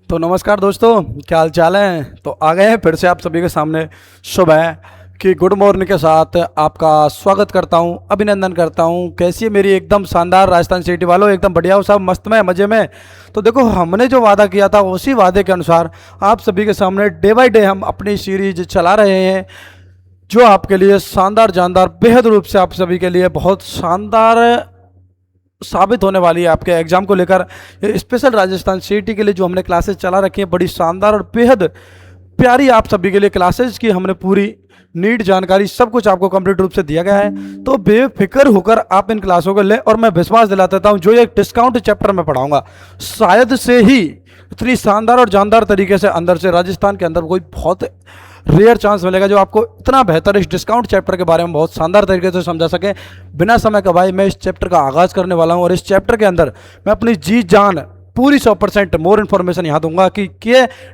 तो नमस्कार दोस्तों, क्या हाल चाल है। तो आ गए हैं फिर से आप सभी के सामने सुबह की गुड मॉर्निंग के साथ। आपका स्वागत करता हूं, अभिनंदन करता हूं। कैसी है मेरी एकदम शानदार राजस्थान सिटी वालों, एकदम बढ़िया हो सब, मस्त में, मज़े में। तो देखो, हमने जो वादा किया था उसी वादे के अनुसार आप सभी के सामने डे बाय डे हम अपनी सीरीज चला रहे हैं, जो आपके लिए शानदार जानदार बेहद रूप से आप सभी के लिए बहुत शानदार साबित होने वाली है। आपके एग्जाम को लेकर ये स्पेशल राजस्थान सीटी के लिए जो हमने क्लासेस चला रखी हैं, बड़ी शानदार और बेहद प्यारी आप सभी के लिए क्लासेस की हमने पूरी नीड जानकारी सब कुछ आपको कंप्लीट रूप से दिया गया है। तो बेफिक्र होकर आप इन क्लासों को लें, और मैं विश्वास दिला देता हूं जो ये डिस्काउंट चैप्टर में पढ़ाऊंगा, शायद से ही इतनी शानदार और जानदार तरीके से अंदर से राजस्थान के अंदर कोई बहुत रेयर चांस मिलेगा जो आपको इतना बेहतर इस डिस्काउंट चैप्टर के बारे में बहुत शानदार तरीके से समझा सके। बिना समय गवाए मैं इस चैप्टर का आगाज़ करने वाला हूं, और इस चैप्टर के अंदर मैं अपनी जी जान पूरी 100% मोर इन्फॉर्मेशन यहाँ दूंगा कि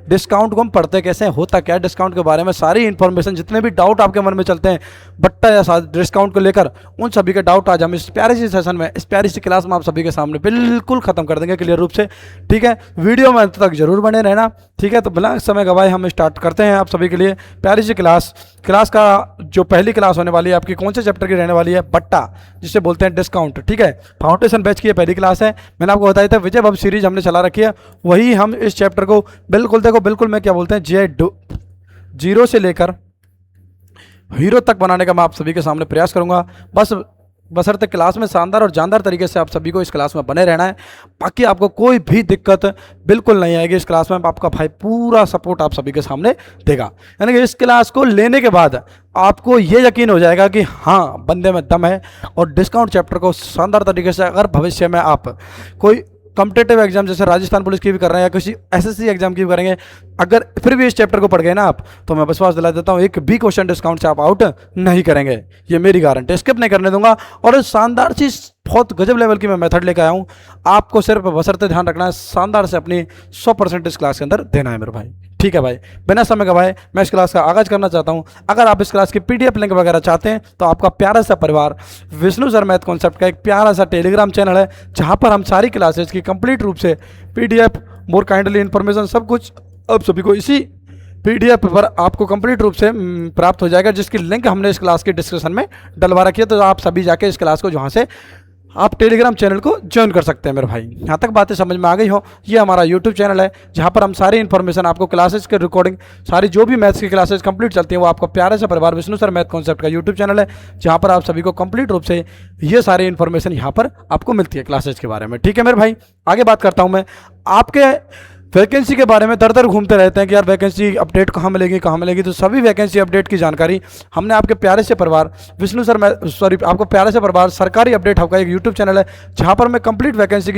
डिस्काउंट को हम पढ़ते कैसे हैं, होता क्या है डिस्काउंट के बारे में, सारी इन्फॉर्मेशन, जितने भी डाउट आपके मन में चलते हैं बट्टा या डिस्काउंट को लेकर, उन सभी के डाउट आज हम इस प्यारी सी सेशन में, इस प्यारी सी क्लास में आप सभी के सामने बिल्कुल खत्म कर देंगे क्लियर रूप से। ठीक है, वीडियो में अंत तक जरूर बने रहना। ठीक है, तो बिना समय गवाए हम स्टार्ट करते हैं आप सभी के लिए प्यारी सी क्लास का जो पहली क्लास होने वाली है आपकी कौन से चैप्टर की रहने वाली है, बट्टा, जिसे बोलते हैं डिस्काउंट। ठीक है, फाउंडेशन बैच की पहली क्लास है। मैंने आपको बताया था विजय बब सीरीज हमने चला रखी है, वही हम इस चैप्टर को बिल्कुल देखो, बिल्कुल मैं क्या बोलते हैं जीरो से लेकर हीरो तक बनाने का मैं आप सभी के सामने प्रयास करूंगा। बशर्ते क्लास में शानदार और जानदार तरीके से आप सभी को इस क्लास में बने रहना है। बाकी आपको कोई भी दिक्कत बिल्कुल नहीं आएगी इस क्लास में, आपका भाई पूरा सपोर्ट आप सभी के सामने देगा। यानी कि इस क्लास को लेने के बाद आपको ये यकीन हो जाएगा कि हाँ, बंदे में दम है। और डिस्काउंट चैप्टर को शानदार तरीके से अगर भविष्य में आप कोई कॉम्पिटेटिव एग्जाम जैसे राजस्थान पुलिस की भी कर रहे हैं या किसी एसएससी एग्जाम की भी करेंगे, अगर फिर भी इस चैप्टर को पढ़ गए ना आप, तो मैं विश्वास दिला देता हूँ एक भी क्वेश्चन डिस्काउंट से आप आउट नहीं करेंगे, ये मेरी गारंटी, स्किप नहीं करने दूंगा। और शानदार चीज़, बहुत गजब लेवल की मैं मेथड लेकर आया हूँ। आपको सिर्फ बशर्ते ध्यान रखना है, शानदार से अपनी 100% इस क्लास के अंदर देना है मेरे भाई। ठीक है भाई, बिना समय गवाए मैं इस क्लास का आगाज़ करना चाहता हूँ। अगर आप इस क्लास की पीडीएफ लिंक वगैरह चाहते हैं तो आपका प्यारा सा परिवार विष्णु सर मैथ कॉन्सेप्ट का एक प्यारा सा टेलीग्राम चैनल है, जहाँ पर हम सारी क्लासेज की कंप्लीट रूप से पीडीएफ, मोर काइंडली इन्फॉर्मेशन, सब कुछ अब सभी को इसी पीडीएफ पर आपको कंप्लीट रूप से प्राप्त हो जाएगा, जिसकी लिंक हमने इस क्लास के डिस्क्रिप्शन में डलवा रखी है। तो आप सभी जाके इस क्लास को जहाँ से आप टेलीग्राम चैनल को ज्वाइन कर सकते हैं मेरे भाई। यहाँ तक बातें समझ में आ गई हो, ये हमारा यूट्यूब चैनल है, जहाँ पर हम सारी इन्फॉर्मेशन आपको क्लासेस के रिकॉर्डिंग, सारी जो भी मैथ्स की क्लासेस कंप्लीट चलती हैं, वो आपका प्यारे से परिवार विष्णु सर मैथ कॉन्सेप्ट का यूट्यूब चैनल है, जहाँ पर आप सभी को कंप्लीट रूप से ये सारी इन्फॉर्मेशन यहाँ पर आपको मिलती है क्लासेज के बारे में। ठीक है मेरे भाई, आगे बात करता हूँ मैं। आपके वैकेंसी के बारे में दर दर घूमते रहते हैं कि यार वैकेंसी अपडेट कहाँ मिलेगी, तो सभी वैकेंसी अपडेट की जानकारी हमने आपके प्यारे से परिवार विष्णु सर मैं आपको प्यारे से परिवार सरकारी अपडेट हब का एक यूट्यूब चैनल है, जहाँ पर मैं कंप्लीट वैकेंसी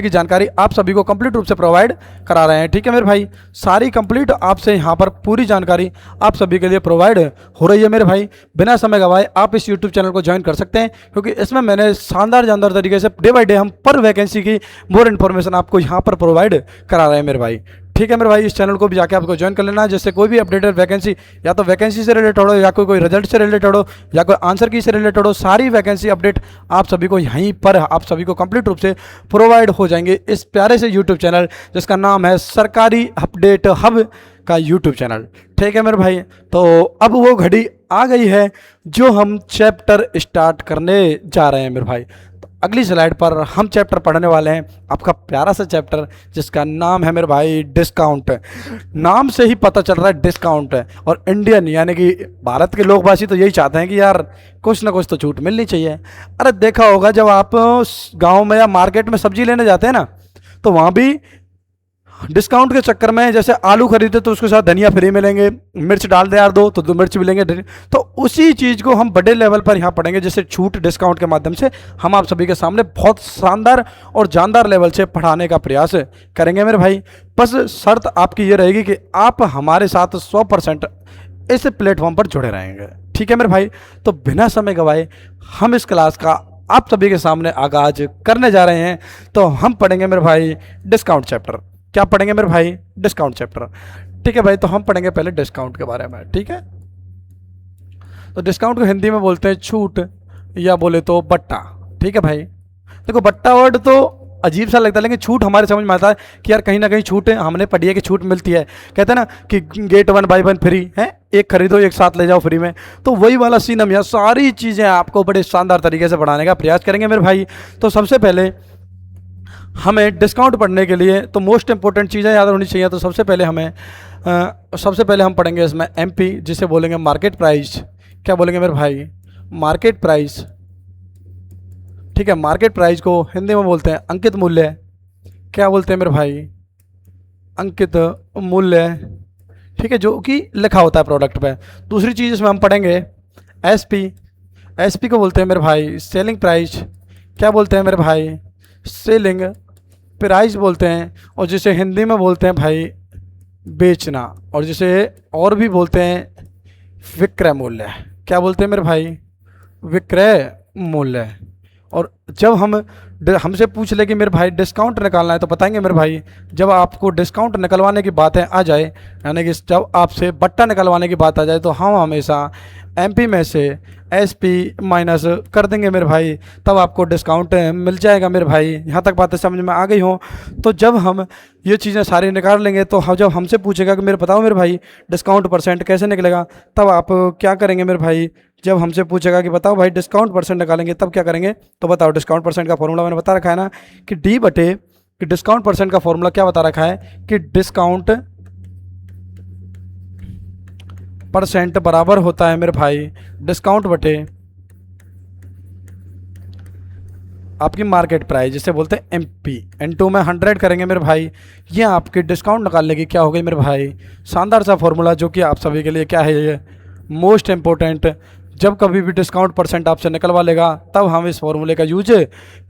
की जानकारी आप सभी को कंप्लीट रूप से प्रोवाइड करा रहे हैं। ठीक है मेरे भाई, सारी कंप्लीट आपसे यहाँ पर पूरी जानकारी आप सभी के लिए प्रोवाइड हो रही है मेरे भाई। बिना समय गवाए आप इस यूट्यूब चैनल को ज्वाइन कर सकते हैं, क्योंकि इसमें मैंने शानदार जानदार तरीके से डे बाय डे हम पर वैकेंसी की मोर इन्फॉर्मेशन आपको यहाँ पर प्रोवाइड करा रहे हैं मेरे भाई। ठीक है मेरे भाई, इस चैनल को भी जाके आपको ज्वाइन कर लेना है, जिससे कोई भी अपडेटेड वैकेंसी, या तो वैकेंसी से रिलेटेड हो, या कोई रिजल्ट से रिलेटेड हो, या कोई आंसर की से रिलेटेड हो, सारी वैकेंसी अपडेट आप सभी को यहीं पर आप सभी को कंप्लीट रूप से प्रोवाइड हो जाएंगे इस प्यारे से यूट्यूब चैनल, जिसका नाम है सरकारी अपडेट हब का यूट्यूब चैनल। ठीक है मेरे भाई, तो अब वो घड़ी आ गई है जो हम चैप्टर स्टार्ट करने जा रहे हैं मेरे भाई। अगली स्लाइड पर हम चैप्टर पढ़ने वाले हैं, आपका प्यारा सा चैप्टर, जिसका नाम है मेरे भाई डिस्काउंट। नाम से ही पता चल रहा है डिस्काउंट है, और इंडियन यानी कि भारत के लोकवासी तो यही चाहते हैं कि यार कुछ ना कुछ तो छूट मिलनी चाहिए। अरे देखा होगा, जब आप गांव में या मार्केट में सब्जी लेने जाते हैं ना, तो वहाँ भी डिस्काउंट के चक्कर में, जैसे आलू खरीदे तो उसके साथ धनिया फ्री मिलेंगे, मिर्च डाल दे यार दो तो 2 मिर्च मिलेंगे, तो उसी चीज़ को हम बड़े लेवल पर यहाँ पढ़ेंगे, जैसे छूट डिस्काउंट के माध्यम से हम आप सभी के सामने बहुत शानदार और जानदार लेवल से पढ़ाने का प्रयास करेंगे मेरे भाई। बस शर्त आपकी ये रहेगी कि आप हमारे साथ 100% इस प्लेटफॉर्म पर जुड़े रहेंगे। ठीक है मेरे भाई, तो बिना समय गवाए हम इस क्लास का आप सभी के सामने आगाज करने जा रहे हैं। तो हम पढ़ेंगे मेरे भाई डिस्काउंट चैप्टर। क्या पढ़ेंगे मेरे भाई? Discount chapter. ठीक है भाई, तो हम पढ़ेंगे पहले डिस्काउंट के बारे में। ठीक है, तो डिस्काउंट को हिंदी में बोलते हैं छूट, या बोले तो बट्टा। ठीक है भाई, देखो बट्टा वर्ड तो अजीब सा लगता है, लेकिन छूट हमारे समझ में आता है कि यार कहीं ना कहीं छूट है, हमने पढ़ी है कि छूट मिलती है। कहते हैं ना कि गेट 1 बाय 1 फ्री है, एक खरीदो एक साथ ले जाओ फ्री में। तो वही वाला सीन हम यहाँ सारी चीज़ें आपको बड़े शानदार तरीके से पढ़ाने का प्रयास करेंगे मेरे भाई। तो सबसे पहले हमें डिस्काउंट पढ़ने के लिए तो मोस्ट इंपॉर्टेंट चीज़ें याद होनी चाहिए। तो सबसे पहले हम पढ़ेंगे इसमें एमपी, जिसे बोलेंगे मार्केट प्राइस। क्या बोलेंगे मेरे भाई? Market price. ठीक है, मार्केट प्राइस को हिंदी में बोलते हैं अंकित मूल्य। क्या बोलते हैं मेरे भाई? अंकित मूल्य। ठीक है, जो कि लिखा होता है प्रोडक्ट पे। दूसरी चीज़ इसमें हम पढ़ेंगे एसपी। एसपी को बोलते हैं मेरे भाई सेलिंग प्राइस। क्या बोलते हैं मेरे भाई? सेलिंग प्राइस बोलते हैं। और जिसे हिंदी में बोलते हैं भाई बेचना, और जिसे और भी बोलते हैं विक्रय मूल्य। क्या बोलते हैं मेरे भाई? विक्रय मूल्य। और जब हमसे पूछ ले कि मेरे भाई डिस्काउंट निकालना है, तो बताएंगे मेरे भाई जब आपको डिस्काउंट निकलवाने की बात आ जाए, यानी कि जब आपसे बट्टा निकलवाने की बात आ जाए, तो हम हमेशा एमपी में से एसपी माइनस कर देंगे मेरे भाई, तब आपको डिस्काउंट मिल जाएगा मेरे भाई। यहाँ तक बातें समझ में आ गई हो? तो जब हम ये चीज़ें सारी निकाल लेंगे, तो जब हमसे पूछेगा कि मेरे बताओ मेरे भाई डिस्काउंट परसेंट कैसे निकलेगा, तब आप क्या करेंगे मेरे भाई? जब हमसे पूछेगा कि बताओ भाई डिस्काउंट परसेंट निकालेंगे, तब क्या करेंगे? तो बताओ, डिस्काउंट परसेंट का फॉर्मूला मैंने बता रखा है ना कि डी बटे कि डिस्काउंट परसेंट का फॉर्मूला क्या बता रखा है कि डिस्काउंट परसेंट बराबर होता है मेरे भाई डिस्काउंट बटे आपकी मार्केट प्राइस, जिसे बोलते हैं एमपी। इनटू में 100 करेंगे मेरे भाई। ये आपकी डिस्काउंट निकालने की क्या हो गई मेरे भाई? शानदार सा फॉर्मूला, जो कि आप सभी के लिए क्या है, ये मोस्ट इंपॉर्टेंट। जब कभी भी डिस्काउंट परसेंट आपसे निकलवा लेगा, तब हम इस फॉर्मूले का यूज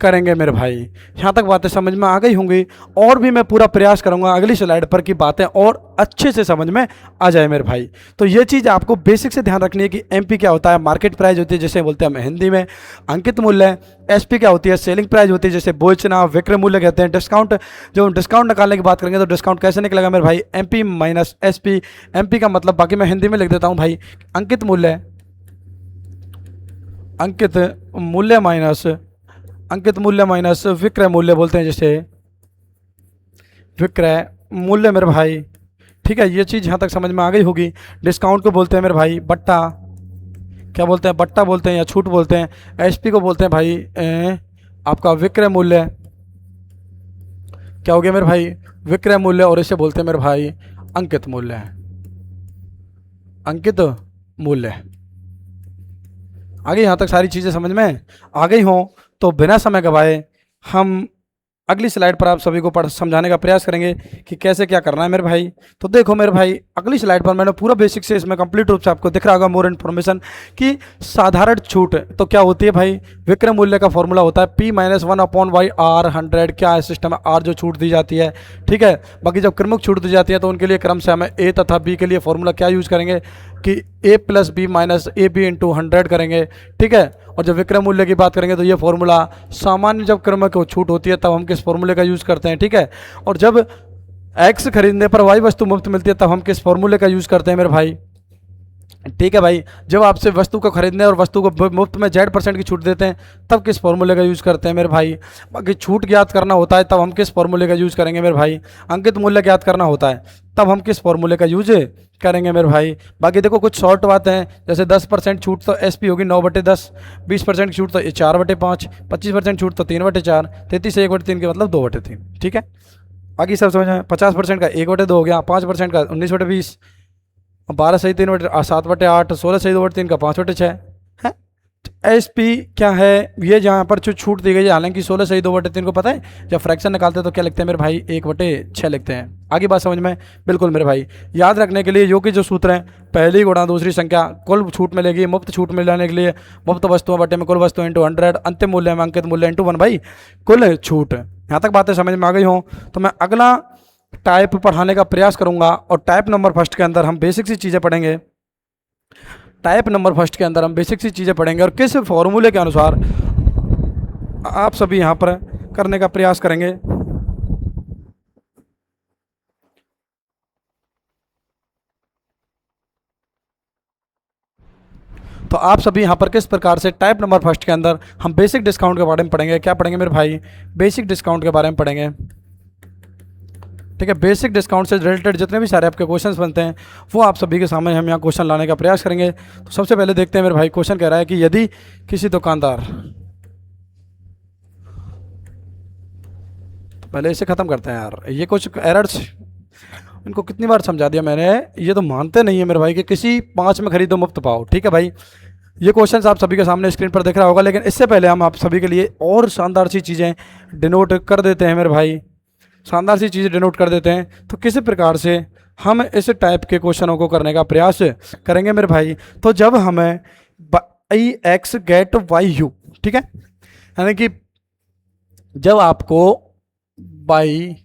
करेंगे मेरे भाई। यहाँ तक बातें समझ में आ गई होंगी, और भी मैं पूरा प्रयास करूँगा अगली स्लाइड पर कि बातें और अच्छे से समझ में आ जाए मेरे भाई। तो ये चीज़ आपको बेसिक से ध्यान रखनी है कि एमपी क्या होता है, मार्केट प्राइस होती है जिसे बोलते हैं हम हिंदी में अंकित मूल्य। एसपी क्या होती है? सेलिंग प्राइस होती है जिसे बेचना, विक्रय मूल्य कहते हैं। डिस्काउंट, जब हम डिस्काउंट निकालने की बात करेंगे, तो डिस्काउंट कैसे निकलेगा मेरे भाई? MP minus SP. एमपी का मतलब, बाकी मैं हिंदी में लिख देता हूँ भाई, अंकित मूल्य। अंकित मूल्य माइनस विक्रय मूल्य बोलते हैं जिसे विक्रय मूल्य मेरे भाई। ठीक है, ये चीज़ यहाँ तक समझ में आ गई होगी। डिस्काउंट को बोलते हैं मेरे भाई बट्टा। क्या बोलते हैं? बट्टा बोलते हैं या छूट बोलते हैं। एसपी को बोलते हैं भाई आपका विक्रय मूल्य। क्या हो गया मेरे भाई? विक्रय मूल्य। और इसे बोलते हैं मेरे भाई अंकित मूल्य। अंकित मूल्य। आगे यहाँ तक सारी चीज़ें समझ में आ गई हों, तो बिना समय गवाए हम अगली स्लाइड पर आप सभी को समझाने का प्रयास करेंगे कि कैसे क्या करना है मेरे भाई। तो देखो मेरे भाई, अगली स्लाइड पर मैंने पूरा बेसिक से इसमें कंप्लीट रूप से आपको दिख रहा होगा मोर इन्फॉर्मेशन कि साधारण छूट तो क्या होती है भाई? विक्रय मूल्य का फॉर्मूला होता है P माइनस 1/R100। क्या है सिस्टम है? R जो छूट दी जाती है, ठीक है। बाकी जब क्रमिक छूट दी जाती है, तो उनके लिए क्रम से हमें A तथा B के लिए फॉर्मूला क्या यूज़ करेंगे कि A plus B minus A B into 100 करेंगे, ठीक है। और जब विक्रय मूल्य की बात करेंगे, तो ये फॉर्मूला सामान्य जब क्रम को छूट होती है, तब हम किस फॉर्मूले का यूज़ करते हैं, ठीक है। और जब एक्स खरीदने पर वाई वस्तु मुफ्त मिलती है, तब हम किस फॉर्मूले का यूज़ करते हैं मेरे भाई? ठीक है भाई, जब आपसे वस्तु को खरीदने और वस्तु को मुफ्त में Z% की छूट देते हैं, तब किस फॉर्मूले का यूज़ करते हैं मेरे भाई? बाकी छूट ज्ञात करना होता है, तब हम किस फॉर्मूले का यूज़ करेंगे मेरे भाई? अंकित मूल्य ज्ञात करना होता है, तब हम किस फॉर्मूले का यूज करेंगे मेरे भाई? बाकी देखो कुछ शॉर्ट बातें हैं, जैसे 10% छूट तो एसपी होगी 9/10, 20% छूट तो 4/5, 25% छूट तो 3/4, 33 से 1/3 के मतलब 2/3, ठीक है। बाकी सब समझ में। 50% का 1/2 हो गया, 5% का 19/20, 12 सही 3/8, 7/8, 16 सही 2/3 का 5/6 है। एस पी क्या है? ये जहाँ पर जो छूट दी गई है, हालांकि 16 सही 2/3 को पता है, जब फ्रैक्शन निकालते हैं तो क्या लिखते हैं मेरे भाई? 1/6 लिखते हैं। आगे बात समझ में? बिल्कुल मेरे भाई। याद रखने के लिए यो के जो सूत्र हैं, पहली गुणा दूसरी संख्या कुल छूट मिलेगी, मुफ्त छूट मिलाने के लिए मुफ्त वस्तुओं बटे में कुल वस्तु इंटू 100, अंतिम मूल्य में अंकित मूल्य इंटू 1 भाई कुल छूट। यहाँ तक बातें समझ में आ गई हों, तो मैं अगला टाइप पढ़ाने का प्रयास करूंगा। और टाइप नंबर फर्स्ट के अंदर हम बेसिक सी चीज़ें पढ़ेंगे। टाइप नंबर फर्स्ट के अंदर हम बेसिक सी चीज़ें पढ़ेंगे और किस फॉर्मूले के अनुसार आप सभी यहाँ पर करने का प्रयास करेंगे। तो आप सभी यहाँ पर किस प्रकार से टाइप नंबर फर्स्ट के अंदर हम बेसिक डिस्काउंट के बारे में पढ़ेंगे। क्या पढ़ेंगे मेरे भाई? बेसिक डिस्काउंट के बारे में पढ़ेंगे। ठीक है, बेसिक डिस्काउंट से रिलेटेड जितने भी सारे आपके क्वेश्चंस बनते हैं वो आप सभी के सामने हम यहाँ क्वेश्चन लाने का प्रयास करेंगे। तो सबसे पहले देखते हैं मेरे भाई, क्वेश्चन कह रहा है कि यदि किसी दुकानदार, तो पहले इसे ख़त्म करते हैं यार, ये कुछ एरर्स इनको कितनी बार समझा दिया मैंने, ये तो मानते नहीं है मेरे भाई कि किसी 5 में खरीदो मुफ्त पाओ। ठीक है भाई, ये क्वेश्चन आप सभी के सामने स्क्रीन पर दिख रहा होगा, लेकिन इससे पहले हम आप सभी के लिए और शानदार सी चीज़ें डिनोट कर देते हैं मेरे भाई, शानदार सी चीज़ें डिनोट कर देते हैं। तो किसी प्रकार से हम इस टाइप के क्वेश्चनों को करने का प्रयास करेंगे मेरे भाई। तो जब हमें buy x get y you, ठीक है, यानी कि जब आपको buy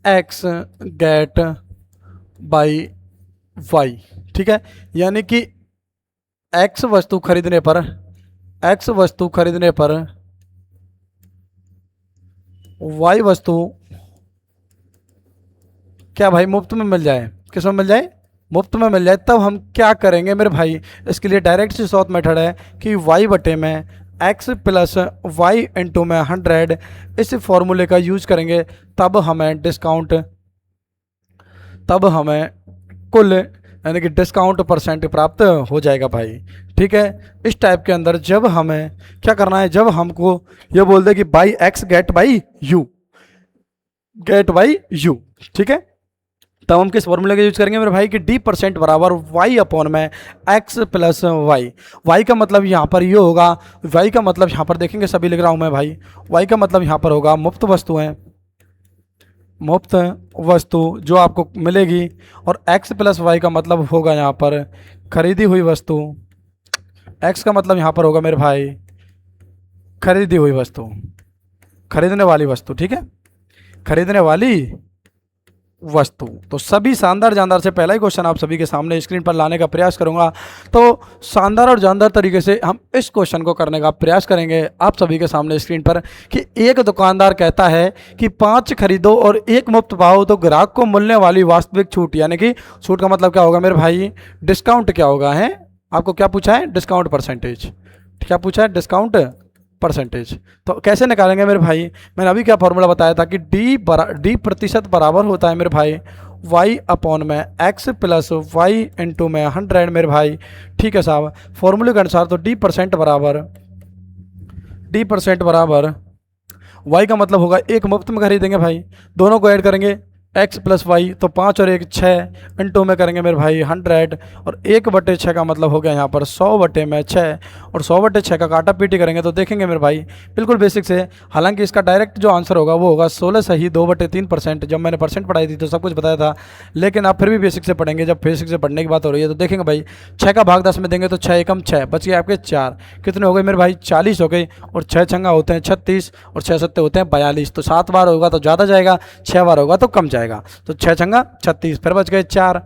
x get buy y, ठीक है, यानी कि एक्स वस्तु खरीदने पर, एक्स वस्तु खरीदने पर वाई वस्तु क्या भाई मुफ्त में मिल जाए, किस में मिल जाए? मुफ्त में मिल जाए। तब हम क्या करेंगे मेरे भाई? इसके लिए डायरेक्ट सी शॉर्ट मेथड है कि वाई बटे में एक्स प्लस वाई इंटू में 100, इस फॉर्मूले का यूज करेंगे। तब हमें डिस्काउंट, तब हमें कुल यानी कि डिस्काउंट परसेंट प्राप्त हो जाएगा भाई। ठीक है, इस टाइप के अंदर जब हमें क्या करना है, जब हमको ये बोल दे कि buy x get buy you, get buy you, ठीक है, तब हम किस फॉर्मूले का यूज करेंगे मेरे भाई कि डी परसेंट बराबर वाई अपॉन में एक्स प्लस वाई। वाई का मतलब यहाँ पर ये होगा, वाई का मतलब यहाँ पर देखेंगे सभी लिख रहा हूँ मैं भाई, वाई का मतलब यहाँ पर होगा मुफ्त वस्तुएं, मुफ्त वस्तु जो आपको मिलेगी, और x प्लस वाई का मतलब होगा यहाँ पर खरीदी हुई वस्तु। x का मतलब यहाँ पर होगा मेरे भाई खरीदी हुई वस्तु, खरीदने वाली वस्तु। ठीक है, खरीदने वाली वस्तु। तो सभी शानदार जानदार से पहला ही क्वेश्चन आप सभी के सामने स्क्रीन पर लाने का प्रयास करूंगा। तो शानदार और जानदार तरीके से हम इस क्वेश्चन को करने का प्रयास करेंगे आप सभी के सामने स्क्रीन पर कि एक दुकानदार कहता है कि 5 खरीदो और 1 मुफ्त पाओ, तो ग्राहक को मिलने वाली वास्तविक छूट, यानी कि छूट का मतलब क्या होगा मेरे भाई? डिस्काउंट क्या होगा है? आपको क्या पूछा है? Discount percentage. क्या पूछा है? Discount percentage. तो कैसे निकालेंगे मेरे भाई? मैंने अभी क्या फॉर्मूला बताया था कि डी प्रतिशत बराबर होता है मेरे भाई वाई अपॉन में एक्स प्लस वाई इंटू में 100 मेरे भाई। ठीक है साहब, फॉर्मूले के अनुसार तो डी परसेंट बराबर वाई का मतलब होगा 1 मुफ्त में खरीदेंगे भाई, दोनों को ऐड करेंगे x प्लस वाई, तो 5 और 1 6 इंटू में करेंगे मेरे भाई 100, और 1/6 का मतलब हो गया यहाँ पर 100/6, और 100/6 का काटा पीटी करेंगे तो देखेंगे मेरे भाई बिल्कुल बेसिक से। हालांकि इसका डायरेक्ट जो आंसर होगा वो होगा 16 सही 2/3%। जब मैंने परसेंट पढ़ाई थी तो सब कुछ बताया था, लेकिन आप फिर भी बेसिक से पढ़ेंगे। जब बेसिक से पढ़ने की बात हो रही है तो देखेंगे भाई 6 का भाग 10 में देंगे तो 6 एकम 6 बच गए आपके 4, कितने हो गए मेरे भाई? 40 हो गए, और 6 छंगा होते हैं 36, और 6 सत्ते होते हैं 42। तो 7 बार होगा तो ज़्यादा जाएगा, 6 बार होगा तो कम जाएगा। तो 6 छंगा 36, फिर बच गए 4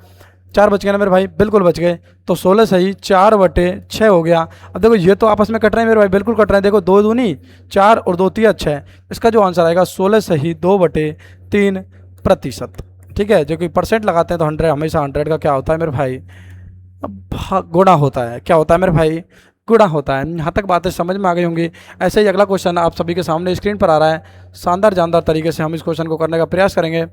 बच गए ना मेरे भाई? बिल्कुल बच गए। तो 16 सही 4/6 हो गया। अब देखो ये तो आपस में कट रहे हैं मेरे भाई, बिल्कुल कट रहे हैं। देखो 2 दूनी 4 और 2 तिया 6, इसका जो आंसर आएगा 16 सही 2/3%। ठीक है, जो कि परसेंट लगाते हैं तो 100 हमेशा 100 का क्या होता है मेरे भाई? गुणा होता है। क्या होता है मेरे भाई? गुणा होता है। यहाँ तक बातें समझ में आ गई होंगी। ऐसे ही अगला क्वेश्चन आप सभी के सामने स्क्रीन पर आ रहा है। शानदार जानदार तरीके से हम इस क्वेश्चन को करने का प्रयास करेंगे।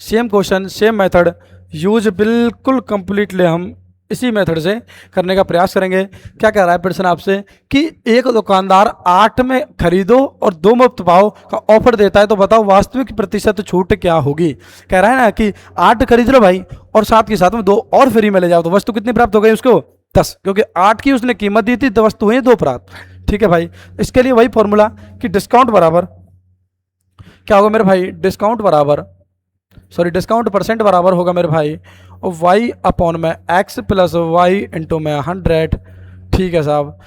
Same question same method use, बिल्कुल कंप्लीटली हम इसी मेथड से करने का प्रयास करेंगे। क्या कह रहा है प्रश्न आपसे कि एक दुकानदार 8 में खरीदो और 2 मुफ्त पाओ का ऑफर देता है, तो बताओ वास्तविक प्रतिशत छूट क्या होगी? कह रहा है ना कि 8 खरीद लो भाई और साथ के साथ में 2 और फ्री में ले जाओ, तो वस्तु कितनी प्राप्त हो गई उसको? 10, क्योंकि 8 की उसने कीमत दी थी तो वस्तु हुई 2 प्राप्त। ठीक है भाई, इसके लिए वही फॉर्मूला कि डिस्काउंट बराबर क्या होगा मेरे भाई? डिस्काउंट परसेंट बराबर होगा मेरे भाई वाई अपॉन में एक्स प्लस वाई इंटू में 100। ठीक है साहब,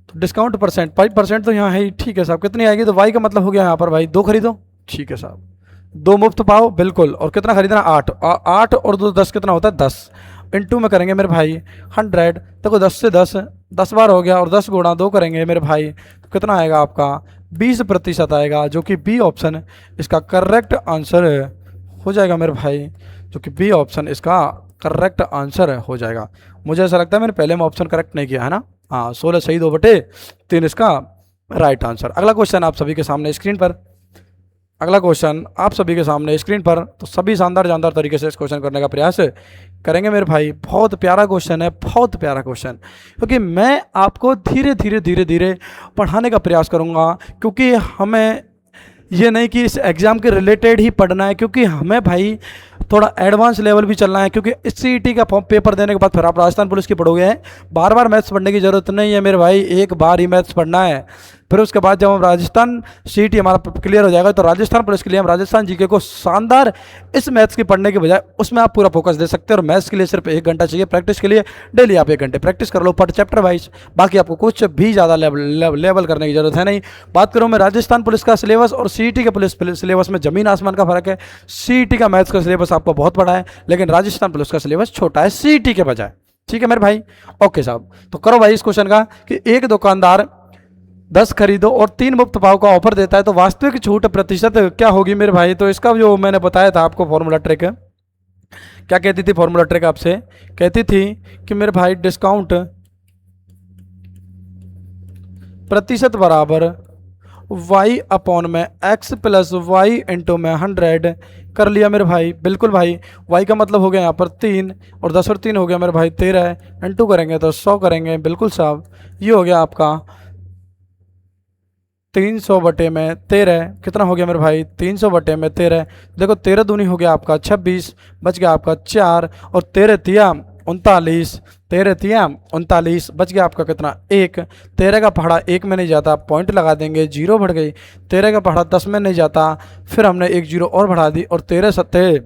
तो डिस्काउंट परसेंट 5% तो यहाँ है ही। ठीक है साहब, कितनी आएगी? तो वाई का मतलब हो गया यहाँ पर भाई 2 खरीदो। ठीक है साहब, 2 मुफ्त पाओ, बिल्कुल। और कितना खरीदना? 8 और 2 10 कितना होता है? 10 इंटू में करेंगे मेरे भाई 100। देखो 10 से 10 बार हो गया, और 10 गुणा 2 करेंगे मेरे भाई तो कितना आएगा आपका? 20% आएगा, जो कि बी ऑप्शन इसका करेक्ट आंसर हो जाएगा मेरे भाई, जो कि बी ऑप्शन इसका करेक्ट आंसर हो जाएगा। मुझे ऐसा लगता है मैंने पहले में ऑप्शन करेक्ट नहीं किया है ना। हाँ, 16 सही 2/3 इसका राइट आंसर। अगला क्वेश्चन आप सभी के सामने स्क्रीन पर, अगला क्वेश्चन आप सभी के सामने स्क्रीन पर। तो सभी शानदार तरीके से इस क्वेश्चन करने का प्रयास करेंगे मेरे भाई। बहुत प्यारा क्वेश्चन है, बहुत प्यारा क्वेश्चन, क्योंकि मैं आपको धीरे धीरे पढ़ाने का प्रयास करूंगा, क्योंकि हमें ये नहीं कि इस एग्ज़ाम के रिलेटेड ही पढ़ना है, क्योंकि हमें भाई थोड़ा एडवांस लेवल भी चलना है। क्योंकि इस सीईटी का फॉर्म पेपर देने के बाद फिर आप राजस्थान पुलिस की पढ़ोगे, बार बार मैथ्स पढ़ने की ज़रूरत नहीं है मेरे भाई, एक बार ही मैथ्स पढ़ना है। फिर उसके बाद जब हम राजस्थान सीईटी हमारा क्लियर हो जाएगा तो राजस्थान पुलिस के लिए हम राजस्थान जीके को शानदार इस मैथ्स की पढ़ने के बजाय उसमें आप पूरा फोकस दे सकते हैं। और मैथ्स के लिए सिर्फ 1 घंटा चाहिए, प्रैक्टिस के लिए डेली आप 1 घंटे प्रैक्टिस कर लो पर चैप्टर वाइज। बाकी आपको कुछ भी ज़्यादा लेवल करने की जरूरत है नहीं। बात करूँ मैं राजस्थान पुलिस का सिलेबस और सीईटी के पुलिस सिलेबस में ज़मीन आसमान का फर्क है। सीईटी का मैथ्स का सिलेबस आपको बहुत बड़ा है, लेकिन राजस्थान पुलिस का सिलेबस छोटा है सीईटी के बजाय। ठीक है मेरे भाई, ओके साहब। तो करो भाई इस क्वेश्चन का कि एक दुकानदार 10 खरीदो और 3 मुफ्त पाओ का ऑफर देता है, तो वास्तविक छूट प्रतिशत क्या होगी मेरे भाई। तो इसका जो मैंने बताया था आपको फॉर्मूला ट्रिक, क्या कहती थी फॉर्मूला ट्रिक आपसे, कहती थी कि मेरे भाई डिस्काउंट प्रतिशत बराबर y अपॉन में x प्लस वाई इंटू में 100 कर लिया मेरे भाई। बिल्कुल भाई, y का मतलब हो गया यहाँ पर 3 और 10 और 3 हो गया मेरे भाई 13, इंटू करेंगे तो 100 करेंगे। बिल्कुल साहब, ये हो गया आपका 300/13। कितना हो गया मेरे भाई 300/13। देखो 13 दूनी हो गया आपका 26, बच गया आपका 4 और 13 तिया 39, 13 तिया 39, बच गया आपका कितना 1। 13 का पहाड़ा 1 में नहीं जाता, पॉइंट लगा देंगे, 0 बढ़ गई। 13 का पहाड़ा 10 में नहीं जाता, फिर हमने 1 0 और बढ़ा दी और 13 सत्ते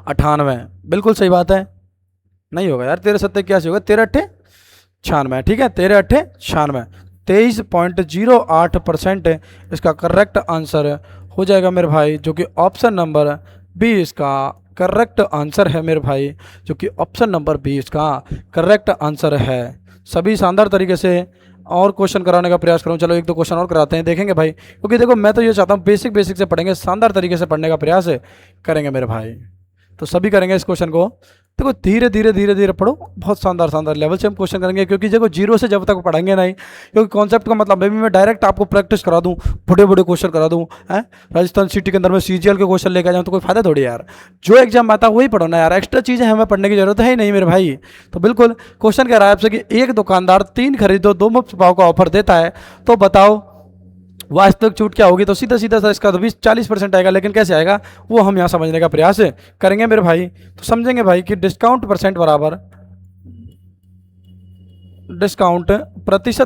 98। बिल्कुल सही बात है, नहीं होगा यार 13 सत्ते क्या होगा, 13 अट्ठे 96। ठीक है, 13 अट्ठे 96, 23.08% इसका करेक्ट आंसर हो जाएगा मेरे भाई, जो कि ऑप्शन नंबर बी इसका करेक्ट आंसर है मेरे भाई, जो कि ऑप्शन नंबर बी इसका करेक्ट आंसर है। सभी शानदार तरीके से और क्वेश्चन कराने का प्रयास करूँ। चलो 1-2 क्वेश्चन और कराते हैं, देखेंगे भाई, क्योंकि देखो मैं तो ये चाहता हूँ बेसिक से पढ़ेंगे, शानदार तरीके से पढ़ने का प्रयास करेंगे मेरे भाई। तो सभी करेंगे इस क्वेश्चन को। देखो धीरे धीरे पढ़ो, बहुत शानदार लेवल से हम क्वेश्चन करेंगे, क्योंकि देखो 0 से जब तक पढ़ेंगे नहीं, क्योंकि कॉन्सेप्ट का मतलब मैं डायरेक्ट आपको प्रैक्टिस करा दूं, बड़े क्वेश्चन करा दूं, हैं राजस्थान सिटी के अंदर में सीजीएल के क्वेश्चन लेकर जाऊँ तो कोई फायदा थोड़ी यार। जो एग्जाम आता है वही पढ़ो ना यार, एक्स्ट्रा चीज़ें हमें पढ़ने की जरूरत है ही नहीं मेरे भाई। तो बिल्कुल क्वेश्चन कह रहा है आपसे कि एक दुकानदार 3 खरीदो 2 मुफ्त पाओ का ऑफर देता है, तो बताओ वास्तविक छूट क्या होगी। तो सीधा सा इसका तो 20-40% आएगा, लेकिन कैसे आएगा वो हम यहाँ समझने का प्रयास करेंगे मेरे भाई। तो समझेंगे भाई कि डिस्काउंट प्रतिशत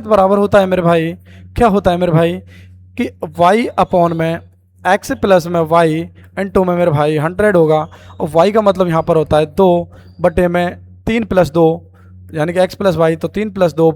बराबर होता है मेरे भाई, क्या होता है मेरे भाई कि y अपॉन में x प्लस में y इंटू में मेरे भाई 100 होगा। और y का मतलब यहाँ पर होता है 2/3 + 2, यानी कि x + y, तो 3 + 2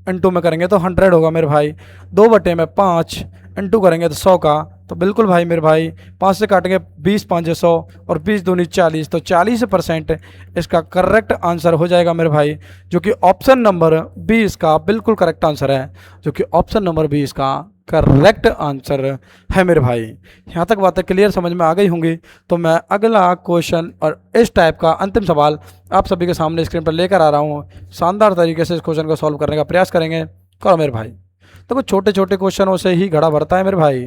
इंटू में करेंगे तो 100 होगा मेरे भाई। 2/5 इंटू करेंगे तो 100 का। तो बिल्कुल भाई मेरे भाई 5 से काटेंगे 20 5 100 और 20 दूनी 40, तो 40% इसका करेक्ट आंसर हो जाएगा मेरे भाई, जो कि ऑप्शन नंबर बी इसका बिल्कुल करेक्ट आंसर है, जो कि ऑप्शन नंबर बी इसका करेक्ट आंसर है मेरे भाई। यहाँ तक बातें क्लियर समझ में आ गई होंगी। तो मैं अगला क्वेश्चन और इस टाइप का अंतिम सवाल आप सभी के सामने स्क्रीन पर लेकर आ रहा हूँ। शानदार तरीके से इस क्वेश्चन को सॉल्व करने का प्रयास करेंगे। करो मेरे भाई। तो कुछ छोटे क्वेश्चनों से ही घड़ा भरता है मेरे भाई,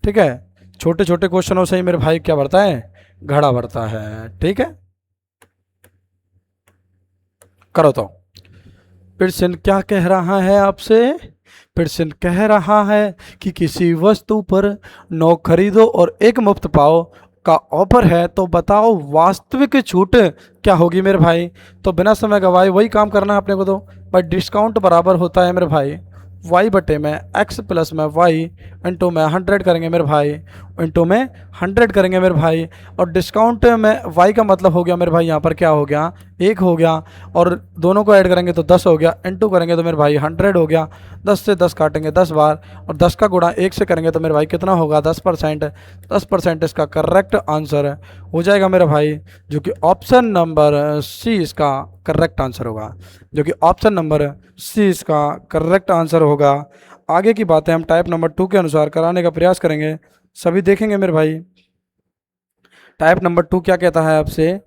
ठीक है, छोटे क्वेश्चनों से ही मेरे भाई क्या भरता है, घड़ा भरता है। ठीक है, करो। तो पिर्सन क्या कह रहा है आपसे, पिर्सन कह रहा है कि किसी वस्तु पर 9 खरीदो और 1 मुफ्त पाओ का ऑफर है, तो बताओ वास्तविक छूट क्या होगी मेरे भाई। तो बिना समय गवाए वही काम करना है अपने को। तो भाई डिस्काउंट बराबर होता है मेरे भाई y बटे में x प्लस में y इंटू में 100 करेंगे मेरे भाई, इंटू में 100 करेंगे मेरे भाई। और डिस्काउंट में y का मतलब हो गया मेरे भाई यहाँ पर क्या हो गया, 1 हो गया, और दोनों को ऐड करेंगे तो 10 हो गया, इंटू करेंगे तो मेरे भाई 100 हो गया। 10 से 10 काटेंगे 10 बार, और 10 का गुणा 1 से करेंगे तो मेरे भाई कितना होगा 10%। 10% इसका करेक्ट आंसर हो जाएगा मेरे भाई, जो कि ऑप्शन नंबर सी इसका करेक्ट आंसर होगा, जो कि ऑप्शन नंबर सी इसका करेक्ट आंसर होगा। आगे की बातें हम टाइप नंबर 2 के अनुसार कराने का प्रयास करेंगे, सभी देखेंगे मेरे भाई। टाइप नंबर 2 क्या कहता है आपसे,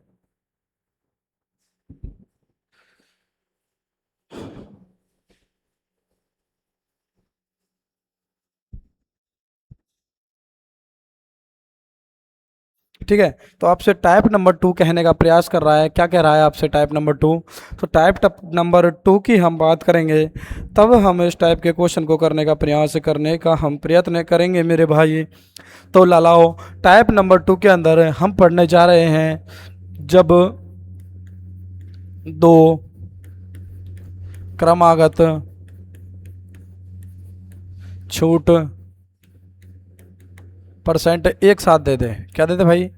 ठीक है। तो आपसे टाइप नंबर 2 कहने का प्रयास कर रहा है। क्या कह रहा है आपसे टाइप नंबर 2? तो टाइप नंबर 2 की हम बात करेंगे, तब हम इस टाइप के क्वेश्चन को करने का प्रयास करने का हम प्रयत्न करेंगे मेरे भाई। तो लालाओ, टाइप नंबर 2 के अंदर हम पढ़ने जा रहे हैं जब दो क्रमागत छूट परसेंट एक साथ दे दे। क्या दे दे भाई?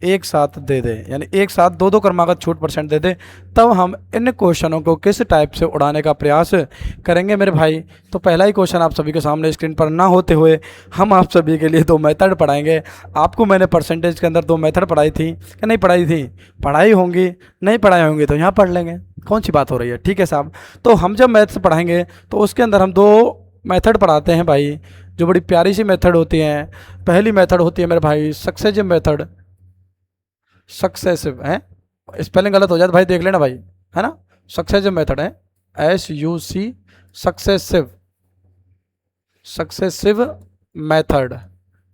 एक साथ दे दे, यानी एक साथ दो दो क्रमागत छूट परसेंट दे दे, तब हम इन क्वेश्चनों को किस टाइप से उड़ाने का प्रयास करेंगे मेरे भाई। तो पहला ही क्वेश्चन आप सभी के सामने स्क्रीन पर ना होते हुए हम आप सभी के लिए दो मेथड पढ़ाएंगे। आपको मैंने परसेंटेज के अंदर दो मेथड पढ़ाई थी या नहीं पढ़ाई थी? पढ़ाई होंगी, नहीं पढ़ाई होंगी तो यहाँ पढ़ लेंगे, कौन सी बात हो रही है। ठीक है साहब। तो हम जब मैथ्स पढ़ाएंगे तो उसके अंदर हम दो मेथड पढ़ाते हैं भाई, जो बड़ी प्यारी सी मेथड होती हैं। पहली मेथड होती है मेरे भाई सक्सेसिव मेथड। सक्सेसिव है, स्पेलिंग गलत हो जाए तो भाई देख लेना भाई, है ना। सक्सेसिव मेथड है SUC, सक्सेसिव, सक्सेसिव मेथड।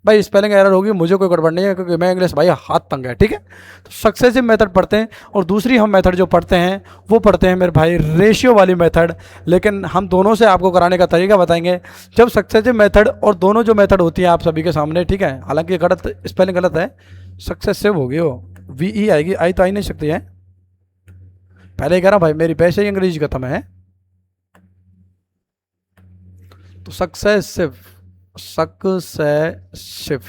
भाई स्पेलिंग एरर होगी, मुझे कोई गड़बड़ नहीं है क्योंकि मैं इंग्लिश भाई हाथ तंग है। ठीक है। तो सक्सेसिव मेथड पढ़ते हैं, और दूसरी हम मेथड जो पढ़ते हैं वो पढ़ते हैं मेरे भाई रेशियो वाली मेथड। लेकिन हम दोनों से आपको कराने का तरीका बताएंगे। जब सक्सेसिव मेथड और दोनों जो मेथड होती है आप सभी के सामने, ठीक है, हालांकि गलत स्पेलिंग गलत है, सक्सेसिव होगी वो, VE आएगी, आई तो आ ही नहीं सकती है। पहले कह रहा भाई मेरी पैसे ही अंग्रेजी खत्म है। तो सक्सेसिव, सक्सेसिव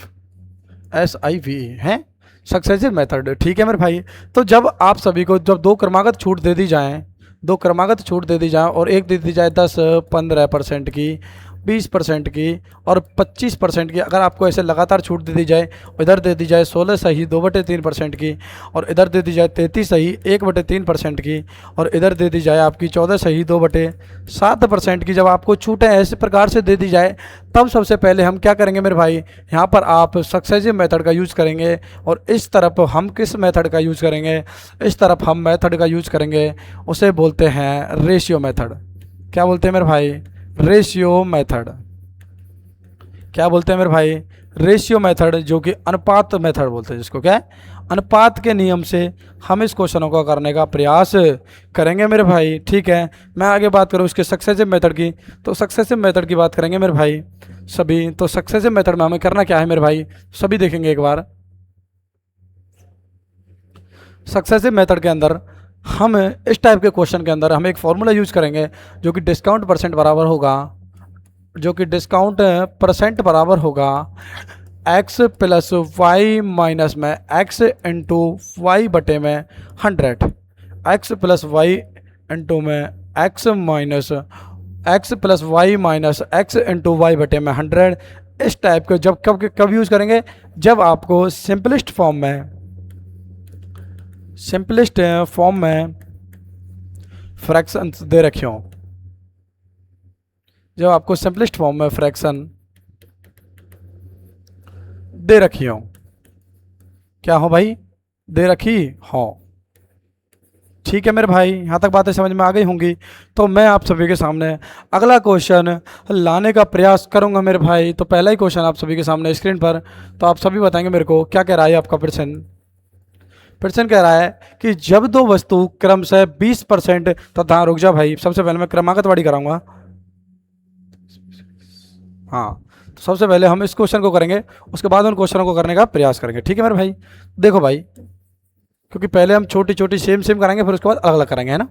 SIVE है सक्सेसिव मेथड। ठीक है मेरे भाई। तो जब आप सभी को जब दो क्रमागत छूट दे दी जाए, दो क्रमागत छूट दे दी जाए, और एक दे दी जाए 10-15% की, 20% की और 25% की, अगर आपको ऐसे लगातार छूट दे दी जाए, इधर दे दी जाए 16 सही 2/3% की, और इधर दे दी जाए 33 सही 1/3% की, और इधर दे दी जाए आपकी 14 सही 2/7% की, जब आपको छूटें ऐसे प्रकार से दे दी जाए, तब सबसे पहले हम क्या करेंगे मेरे भाई, यहाँ पर आप सक्सेसिव मेथड का यूज़ करेंगे, और इस तरफ हम किस मेथड का यूज़ करेंगे, इस तरफ हम मेथड का यूज़ करेंगे, उसे बोलते हैं रेशियो मेथड। क्या बोलते हैं मेरे भाई? Ratio method. क्या बोलते हैं मेरे भाई? रेशियो मेथड, जो कि अनुपात मेथड बोलते हैं जिसको। क्या है? अनुपात के नियम से हम इस क्वेश्चनों को करने का प्रयास करेंगे मेरे भाई। ठीक है। मैं आगे बात करूँ इसके सक्सेसिव मेथड की, तो सक्सेसिव मेथड की बात करेंगे मेरे भाई सभी। तो सक्सेसिव मेथड में हमें करना क्या है मेरे भाई, सभी देखेंगे एक बार। सक्सेसिव मेथड के अंदर हम इस टाइप के क्वेश्चन के अंदर हम एक फॉर्मूला यूज करेंगे, जो कि डिस्काउंट परसेंट बराबर होगा, जो कि डिस्काउंट परसेंट बराबर होगा x प्लस वाई माइनस में x इंटू वाई बटे में 100, x प्लस वाई इंटू में x minus x plus y minus x into y बटे में 100। इस टाइप के जब कब यूज़ करेंगे, जब आपको सिंपलिस्ट फॉर्म में फ्रैक्शन दे रखे हों, जब आपको सिंपलिस्ट फॉर्म में फ्रैक्शन दे रखी हो। क्या हो भाई? दे रखी हो। ठीक है मेरे भाई, यहाँ तक बातें समझ में आ गई होंगी। तो मैं आप सभी के सामने अगला क्वेश्चन लाने का प्रयास करूंगा मेरे भाई। तो पहला ही क्वेश्चन आप सभी के सामने स्क्रीन पर, तो आप सभी बताएंगे मेरे को क्या कह रहा है आपका प्रश्न। प्रश्न कह रहा है कि जब दो वस्तु क्रमशः 20% तथा, रुक जा भाई, सबसे पहले मैं क्रमागत वाड़ी कराऊंगा। हाँ, तो सबसे पहले हम इस क्वेश्चन को करेंगे, उसके बाद उन क्वेश्चनों को करने का प्रयास करेंगे। ठीक है मेरे भाई। देखो भाई, क्योंकि पहले हम छोटी छोटी सेम कराएंगे, फिर उसके बाद अलग अलग करेंगे, है ना।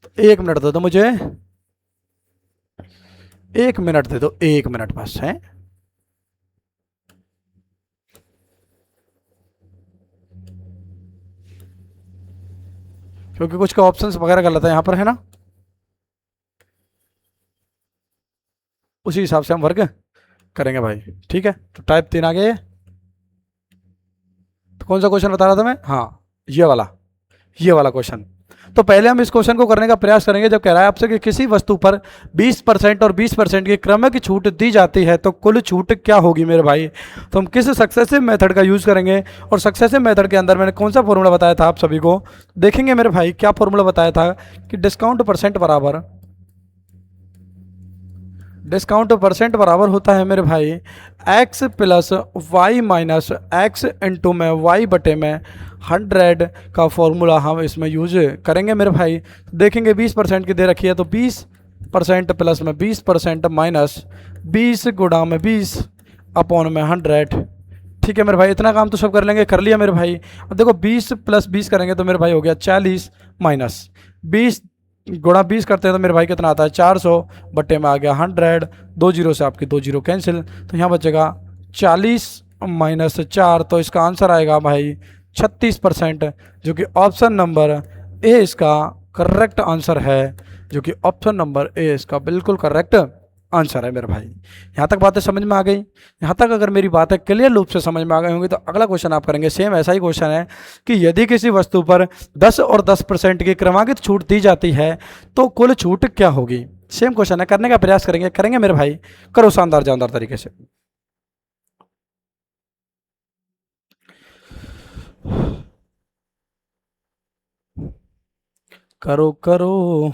तो 1 मिनट दे दो मुझे, 1 मिनट दे दो, 1 मिनट बस है। क्योंकि कुछ का ऑप्शंस वगैरह गलत है यहाँ पर, है ना। उसी हिसाब से हम वर्क करेंगे भाई। ठीक है। तो टाइप 3 आ गया। तो कौन सा क्वेश्चन बता रहा था मैं? हाँ, ये वाला क्वेश्चन। तो पहले हम इस क्वेश्चन को करने का प्रयास करेंगे, जब कह रहा है आपसे कि किसी वस्तु पर 20% और 20% की क्रमिक छूट दी जाती है, तो कुल छूट क्या होगी मेरे भाई। तो हम किस सक्सेसिव मेथड का यूज़ करेंगे, और सक्सेसिव मेथड के अंदर मैंने कौन सा फॉर्मूला बताया था आप सभी को देखेंगे मेरे भाई। क्या फॉर्मूला बताया था कि डिस्काउंट परसेंट बराबर डिस्काउंट परसेंट बराबर होता है मेरे भाई x plus y minus x into में वाई बटे में 100 का फॉर्मूला हम इसमें यूज करेंगे मेरे भाई। देखेंगे 20% की दे रखी है तो 20% प्लस में 20% माइनस 20 गुणा में 20 अपॉन में 100। ठीक है मेरे भाई, इतना काम तो सब कर लेंगे, कर लिया मेरे भाई। अब देखो 20 प्लस 20 करेंगे तो मेरे भाई हो गया 40 माइनस 20 गुणा 20 करते हैं तो मेरे भाई कितना आता है 400 बटे में आ गया 100। 2 जीरो से आपकी 2 जीरो कैंसिल, तो यहाँ बचेगा 40 माइनस 4, तो इसका आंसर आएगा भाई 36%, जो कि ऑप्शन नंबर ए इसका करेक्ट आंसर है, जो कि ऑप्शन नंबर ए इसका बिल्कुल करेक्ट आंसर है मेरे भाई। यहाँ तक बातें समझ में आ गई? यहाँ तक अगर मेरी बातें क्लियर रूप से समझ में आ गई होंगी तो अगला क्वेश्चन आप करेंगे। सेम ऐसा ही क्वेश्चन है कि यदि किसी वस्तु पर 10 और 10% की क्रमांकित छूट दी जाती है तो कुल छूट क्या होगी। सेम क्वेश्चन है, करने का प्रयास करेंगे मेरे भाई, करो शानदार जानदार तरीके से। करो करो।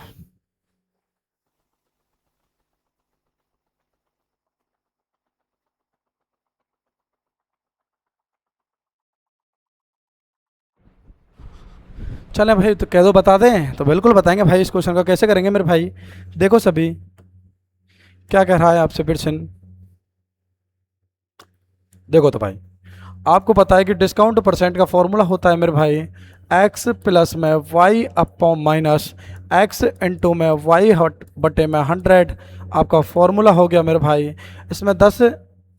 चलें भाई, तो कह दो बता दें, तो बिल्कुल बताएंगे भाई। इस क्वेश्चन का कैसे करेंगे मेरे भाई, देखो सभी क्या कह रहा है आपसे प्रश्न। देखो तो भाई, आपको पता है कि डिस्काउंट परसेंट का फॉर्मूला होता है मेरे भाई एक्स प्लस में y upon minus x into में वाई हट बटे में 100 आपका फॉर्मूला हो गया मेरे भाई। इसमें 10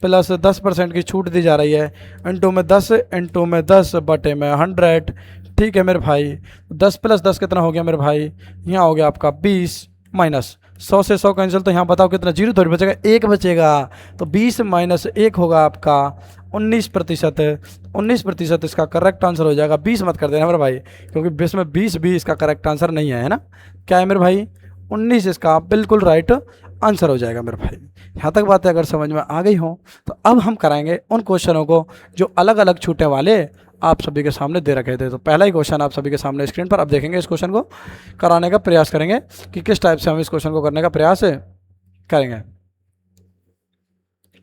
प्लस 10% की छूट दी जा रही है, इंटू में 10 इंटू में 10 बटे में 100। ठीक है मेरे भाई, 10 प्लस 10 कितना हो गया मेरे भाई, यहाँ हो गया आपका 20 माइनस 100 से 100 कैंसिल, तो यहाँ बताओ कितना, जीरो थोड़ी बचेगा, एक बचेगा, तो 20 माइनस 1 होगा आपका 19%। 19% इसका करेक्ट आंसर हो जाएगा। 20 मत कर देना मेरे भाई, क्योंकि इसमें 20 भी इसका करेक्ट आंसर नहीं है ना। क्या है मेरे भाई, 19 इसका बिल्कुल राइट आंसर हो जाएगा मेरे भाई। यहाँ तक बातें अगर समझ में आ गई हो तो अब हम कराएंगे उन क्वेश्चनों को जो अलग अलग छूटे वाले आप सभी के सामने दे रखे थे। तो पहला ही क्वेश्चन आप सभी के सामने स्क्रीन पर, अब देखेंगे इस क्वेश्चन को कराने का प्रयास करेंगे कि किस टाइप से हम इस क्वेश्चन को करने का प्रयास करेंगे।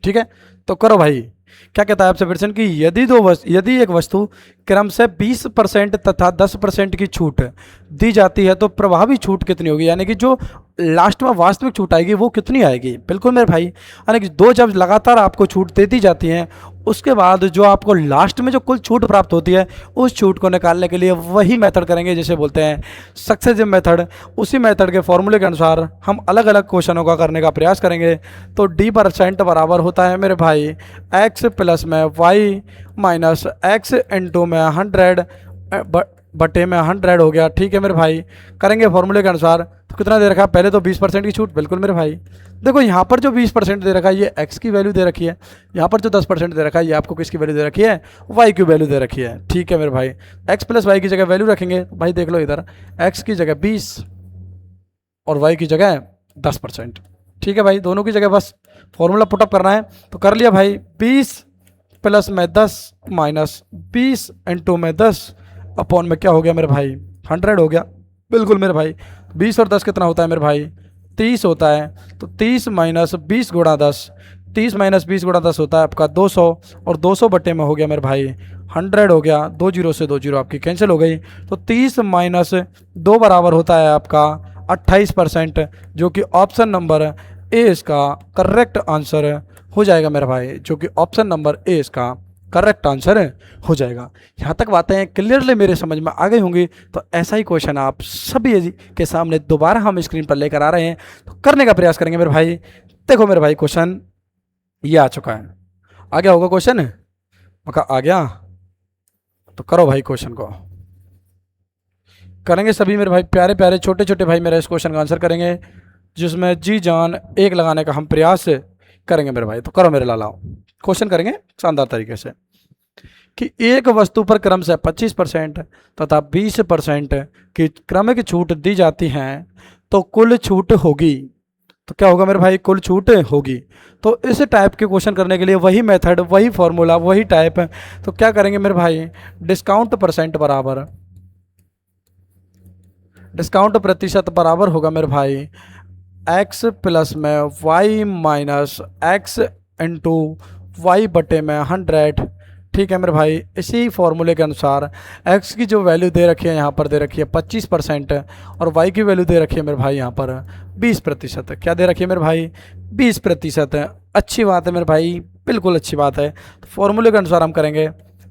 ठीक है, तो करो भाई। क्या कहता है आपसे प्रश्न कि यदि एक वस्तु क्रम से 20% तथा 10% की छूट दी जाती है तो प्रभावी छूट कितनी होगी, यानी कि जो लास्ट में वास्तविक छूट आएगी वो कितनी आएगी। बिल्कुल मेरे भाई, यानी कि दो जब लगातार आपको छूट देती जाती हैं उसके बाद जो आपको लास्ट में जो कुल छूट प्राप्त होती है उस छूट को निकालने के लिए वही मेथड करेंगे जिसे बोलते हैं सक्सेसिव मेथड। उसी मेथड के फॉर्मूले के अनुसार हम अलग अलग क्वेश्चनों का करने का प्रयास करेंगे। तो D% बराबर होता है मेरे भाई एक्स प्लस में वाई माइनस एक्स इंटू में 100 बटे में 100 हो गया। ठीक है मेरे भाई, करेंगे फॉर्मूले के अनुसार। तो कितना दे रखा है, पहले तो 20% की छूट, बिल्कुल मेरे भाई। देखो यहाँ पर जो 20% दे रखा है ये x की वैल्यू दे रखी है, यहाँ पर जो 10% दे रखा है ये आपको किसकी वैल्यू दे रखी है, y की वैल्यू दे रखी है। ठीक है मेरे भाई, x प्लस वाई की जगह वैल्यू रखेंगे। भाई देख लो इधर, x की जगह 20 और y की जगह 10%। ठीक है भाई, दोनों की जगह बस फॉर्मूला पुटअप करना है। तो कर लिया भाई, 20 प्लस में 10 माइनस 20 इंटू में 10 अपॉन में क्या हो गया मेरे भाई 100 हो गया। बिल्कुल मेरे भाई, 20 और 10 कितना होता है मेरे भाई 30 होता है। तो 30 माइनस 20 गुणा 10, 30 माइनस 20 गुणा 10 होता है आपका 200, और 200 बटे में हो गया मेरे भाई 100 हो गया। 2 जीरो से 2 जीरो आपकी कैंसिल हो गई। तो 30 माइनस 2 बराबर होता है आपका 28%, जो कि ऑप्शन नंबर ए इसका करेक्ट आंसर हो जाएगा मेरे भाई, जो कि ऑप्शन नंबर ए इसका करेक्ट आंसर हो जाएगा। यहाँ तक बातें क्लियरली मेरे समझ में आ गई होंगी। तो ऐसा ही क्वेश्चन आप सभी के सामने दोबारा हम स्क्रीन पर लेकर आ रहे हैं, तो करने का प्रयास करेंगे मेरे भाई। देखो मेरे भाई, क्वेश्चन ये आ चुका है, आ गया होगा क्वेश्चन, मका आ गया। तो करो भाई, क्वेश्चन को करेंगे सभी मेरे भाई, प्यारे प्यारे छोटे छोटे भाई मेरा इस क्वेश्चन का आंसर करेंगे, जिसमें जी जान एक लगाने का हम प्रयास करेंगे मेरे भाई। तो करो मेरे लालाओ, क्वेश्चन करेंगे शानदार तरीके से कि एक वस्तु पर क्रम से 25% तथा 20% की क्रमिक छूट दी जाती हैं तो कुल छूट होगी। तो क्या होगा मेरे भाई, कुल छूट होगी। तो इस टाइप के क्वेश्चन करने के लिए वही मेथड, वही फॉर्मूला, वही टाइप। तो क्या करेंगे मेरे भाई, डिस्काउंट परसेंट बराबर, डिस्काउंट प्रतिशत बराबर होगा मेरे भाई एक्स प्लस में y minus x into y बटे में 100। ठीक है मेरे भाई, इसी फॉर्मूले के अनुसार x की जो वैल्यू दे रखी है यहाँ पर दे रखी है 25% और y की वैल्यू दे रखी है मेरे भाई यहाँ पर 20%। क्या दे रखी है मेरे भाई? 20%। अच्छी बात है मेरे भाई, बिल्कुल अच्छी बात है। तो फॉर्मूले के अनुसार हम करेंगे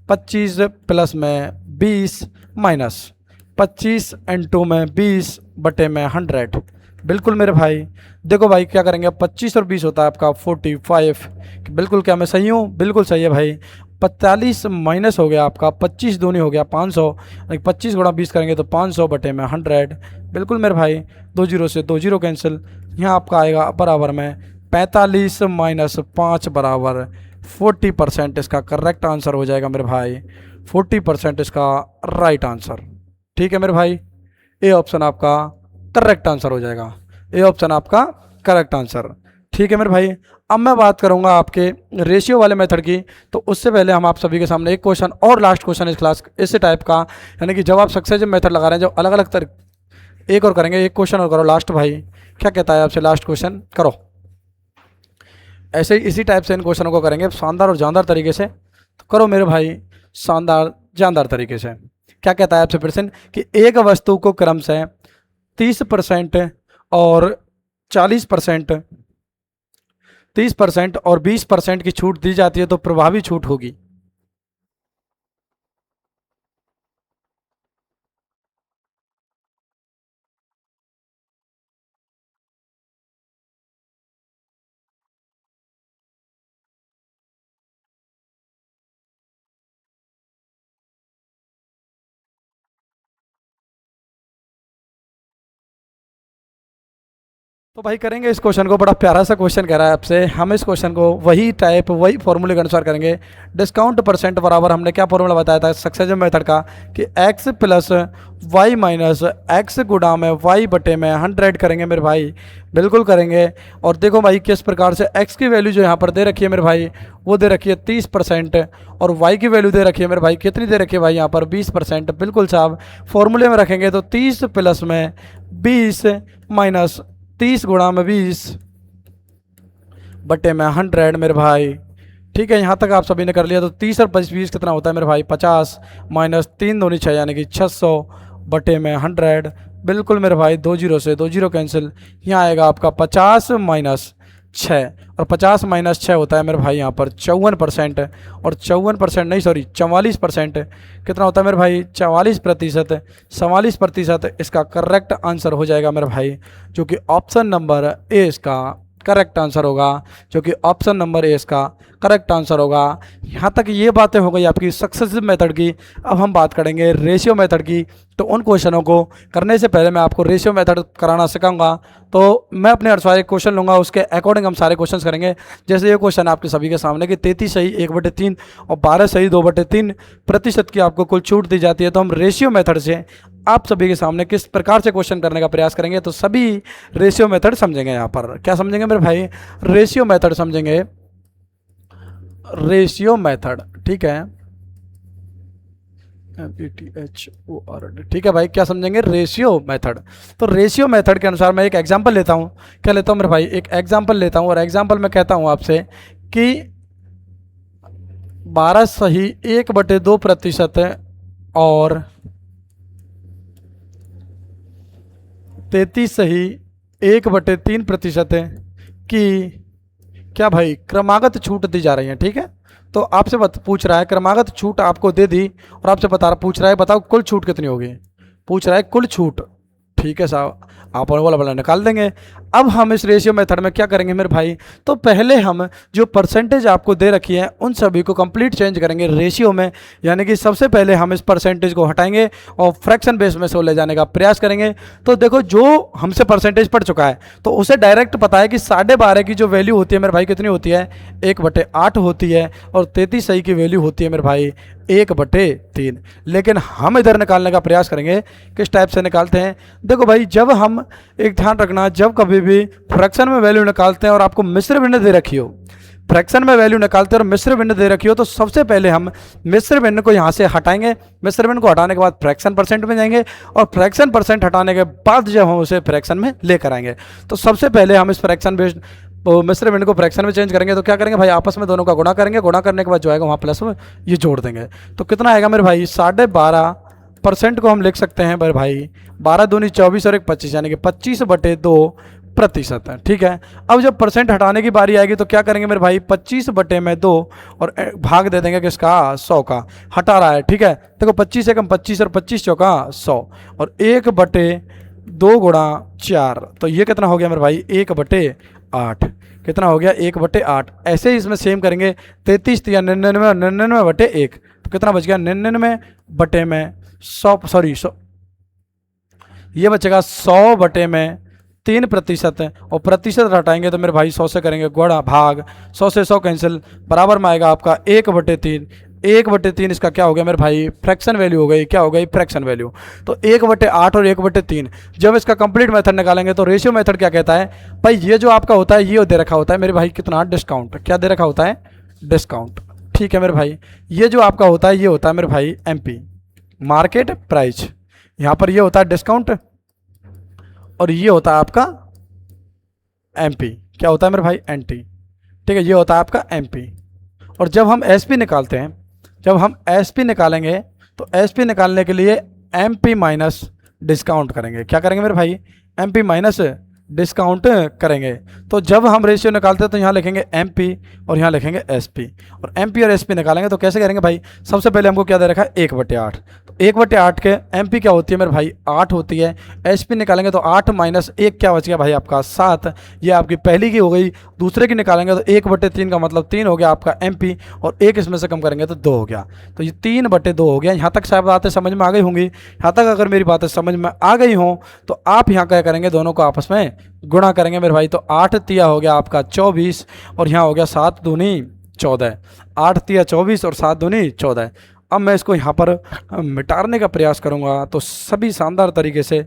25 प्लस में 20 माइनस 25 इंटू में 20 बटे में 100। बिल्कुल मेरे भाई, देखो भाई क्या करेंगे, 25 और 20 होता है आपका 45। बिल्कुल, क्या मैं सही हूँ? बिल्कुल सही है भाई। 45 माइनस हो गया आपका 25 दूनी हो गया 500, 25 गुणा 20 करेंगे तो 500 बटे में 100। बिल्कुल मेरे भाई, 2 जीरो से 2 जीरो कैंसिल, यहाँ आपका आएगा बराबर में 45 माइनस 5 बराबर 40%। इसका करेक्ट आंसर हो जाएगा मेरे भाई, 40% इसका राइट आंसर। ठीक है मेरे भाई, ए ऑप्शन आपका करेक्ट आंसर हो जाएगा, ए ऑप्शन आपका करेक्ट आंसर। ठीक है मेरे भाई, अब मैं बात करूंगा आपके रेशियो वाले मेथड की। तो उससे पहले हम आप सभी के सामने एक क्वेश्चन और लास्ट क्वेश्चन इस क्लास इस टाइप का, यानी कि जब आप सक्सेसिव मेथड लगा रहे हैं जो अलग अलग एक और करेंगे, एक क्वेश्चन और करो लास्ट। भाई क्या कहता है आपसे? लास्ट क्वेश्चन करो। ऐसे इसी टाइप से इन क्वेश्चनों को करेंगे शानदार और जानदार तरीके से। तो करो मेरे भाई शानदार जानदार तरीके से। क्या कहता है आपसे प्रश्न कि एक वस्तु को क्रम से 30% और 40%, 30% और 20% की छूट दी जाती है तो प्रभावी छूट होगी। तो भाई करेंगे इस क्वेश्चन को, बड़ा प्यारा सा क्वेश्चन कह रहा है आपसे। हम इस क्वेश्चन को वही टाइप वही फॉर्मूले के अनुसार करेंगे। डिस्काउंट परसेंट बराबर हमने क्या फॉर्मूला बताया था सक्सेसिव मेथड का कि x plus y minus x गुणा में y बटे में 100 करेंगे मेरे भाई। बिल्कुल करेंगे। और देखो भाई किस प्रकार से x की वैल्यू जो यहाँ पर दे रखी है मेरे भाई वो दे रखी है 30% और y की वैल्यू दे रखी है मेरे भाई कितनी दे रखी है भाई यहाँ पर 20%। बिल्कुल साहब, फॉर्मूले में रखेंगे तो 30 प्लस में 20 माइनस 30 गुणा में 20 बटे में 100 मेरे भाई। ठीक है, यहाँ तक आप सभी ने कर लिया। तो 30 और 20 कितना होता है मेरे भाई? 50 माइनस 3 दूनी 6 यानी कि 600 बटे में 100। बिल्कुल मेरे भाई, 2 जीरो से 2 जीरो कैंसिल, यहाँ आएगा आपका 50 माइनस 6 और 50 माइनस 6 होता है मेरे भाई यहाँ पर 54%। और 54% नहीं सॉरी 44% कितना होता है मेरे भाई? 44%। 44% इसका करेक्ट आंसर हो जाएगा मेरे भाई, जो कि ऑप्शन नंबर ए इसका करेक्ट आंसर होगा, जो कि ऑप्शन नंबर ए इसका करेक्ट आंसर होगा। यहाँ तक ये बातें हो गई आपकी सक्सेसिव मेथड की। अब हम बात करेंगे रेशियो मेथड की। तो उन क्वेश्चनों को करने से पहले मैं आपको रेशियो मेथड कराना सिखाऊंगा। तो मैं अपने अनुसार एक क्वेश्चन लूँगा, उसके अकॉर्डिंग हम सारे क्वेश्चन करेंगे। जैसे ये क्वेश्चन आपके सभी के सामने कि 33 सही 1/3 और 12 सही 2/3% की आपको कुल छूट दी जाती है। तो हम रेशियो मेथड से आप सभी के सामने किस प्रकार से क्वेश्चन करने का प्रयास करेंगे। तो सभी रेशियो मेथड समझेंगे। यहाँ पर क्या समझेंगे मेरे भाई? रेशियो मेथड समझेंगे, रेशियो मेथड। ठीक है, MPTHORD। ठीक है भाई, क्या समझेंगे? Ratio method. तो रेशियो मेथड के अनुसार मैं एक एग्जांपल लेता हूँ। क्या लेता हूँ मेरे भाई? एक एग्जांपल लेता हूँ और एग्जांपल में कहता हूँ आपसे कि 12 सही 1/2% और 33 सही 1/3% की क्या भाई क्रमागत छूट दी जा रही है। ठीक है, तो आपसे पूछ रहा है क्रमागत छूट आपको दे दी और आपसे पूछ रहा है बताओ कुल छूट कितनी होगी। पूछ रहा है कुल छूट। ठीक है साहब, आप वाला वाला निकाल देंगे। अब हम इस रेशियो मेथड में क्या करेंगे मेरे भाई? तो पहले हम जो परसेंटेज आपको दे रखी है उन सभी को कंप्लीट चेंज करेंगे रेशियो में, यानी कि सबसे पहले हम इस परसेंटेज को हटाएंगे और फ्रैक्शन बेस में से ले जाने का प्रयास करेंगे। तो देखो जो हमसे परसेंटेज पड़ चुका है तो उसे डायरेक्ट पता है कि 12.5 की जो वैल्यू होती है मेरे भाई कितनी होती है? 1/8 होती है। और 33 सही की वैल्यू होती है मेरे भाई 1/3। लेकिन हम इधर निकालने का प्रयास करेंगे। किस टाइप से निकालते हैं? देखो भाई, जब हम एक ध्यान रखना, जब कभी भी फ्रैक्शन में वैल्यू निकालते हैं और आपको मिश्र भिन्न दे रखी हो, फ्रैक्शन में वैल्यू निकालते हैं और मिश्र भिन्न दे रखी हो तो सबसे पहले हम मिश्र भिन्न को यहाँ से हटाएंगे। मिश्र भिन्न को हटाने के बाद फ्रैक्शन परसेंट में जाएंगे और फ्रैक्शन परसेंट हटाने के बाद जब हम उसे फ्रैक्शन में लेकर आएंगे तो सबसे पहले हम इस फ्रैक्शन बेस्ड मिश्र भिन्न को फ्रैक्शन में चेंज करेंगे। तो क्या करेंगे भाई, आपस में दोनों का गुणा करेंगे, गुणा करने के बाद जो आएगा वहाँ प्लस में ये जोड़ देंगे। तो कितना आएगा मेरे भाई, 12.5% को हम लिख सकते हैं मेरे भाई 12 दूनी 24 और 1 25, यानी कि 25/2% है। ठीक है, अब जब परसेंट हटाने की बारी आएगी तो क्या करेंगे मेरे भाई, 25/2 और भाग दे देंगे किसका, 100 का। हटा रहा है, ठीक है, देखो 25 एकम 25 और 25 चौका 100 और 1/2 गुणा 4, तो ये कितना हो गया मेरे भाई, 1/8। कितना हो गया, 1/8। ऐसे ही इसमें सेम करेंगे, 33 या 99 और 99/1, तो कितना बच गया, 99/100, ये बचेगा 100/3% और प्रतिशत हटाएंगे तो मेरे भाई 100 से करेंगे गुणा भाग, 100 से 100 कैंसिल, बराबर में आएगा आपका 1/3। 1/3 इसका क्या हो गया मेरे भाई, फ्रैक्शन वैल्यू हो गई, क्या हो गई, फ्रैक्शन वैल्यू। तो 1/8 और 1/3 जब इसका कंप्लीट मेथड निकालेंगे तो रेशियो मेथड क्या कहता है भाई, ये जो आपका होता है ये दे रखा होता है मेरे भाई कितना, डिस्काउंट। क्या दे रखा होता है, डिस्काउंट। ठीक है मेरे भाई, ये जो आपका होता है ये होता है मेरे भाई MP, मार्केट प्राइस। यहाँ पर ये होता है डिस्काउंट और ये होता है आपका MP, क्या होता है मेरे भाई, NT। ठीक है, ये होता है आपका MP। और जब हम SP निकालते हैं, जब हम SP निकालेंगे तो SP निकालने के लिए MP माइनस डिस्काउंट करेंगे। क्या करेंगे मेरे भाई, MP माइनस डिस्काउंट करेंगे। तो जब हम रेशियो निकालते हैं तो यहाँ लिखेंगे MP और यहाँ लिखेंगे SP, और MP और SP निकालेंगे तो कैसे करेंगे भाई, सबसे पहले हमको क्या दे रखा है, 1/8। तो 1/8 के MP क्या होती है मेरे भाई, 8 होती है। SP निकालेंगे तो 8 माइनस 1 क्या बच गया भाई आपका, 7। ये आपकी पहली की हो गई। दूसरे की निकालेंगे तो 1/3 का मतलब 3 हो गया आपका MP, और 1 इसमें से कम करेंगे तो 2 हो गया, तो ये 3/2 हो गया। यहाँ तक शायद बातें समझ में आ गई होंगी। यहाँ तक अगर मेरी बातें समझ में आ गई हों तो आप यहाँ क्या करेंगे, दोनों को आपस में गुणा करेंगे मेरे भाई। तो 8 तिया हो गया आपका 24 और यहाँ हो गया 7 दूनी 14। 8 तिया 24 और 7 दूनी 14। अब मैं इसको यहाँ पर मिटाने का प्रयास करूँगा तो सभी शानदार तरीके से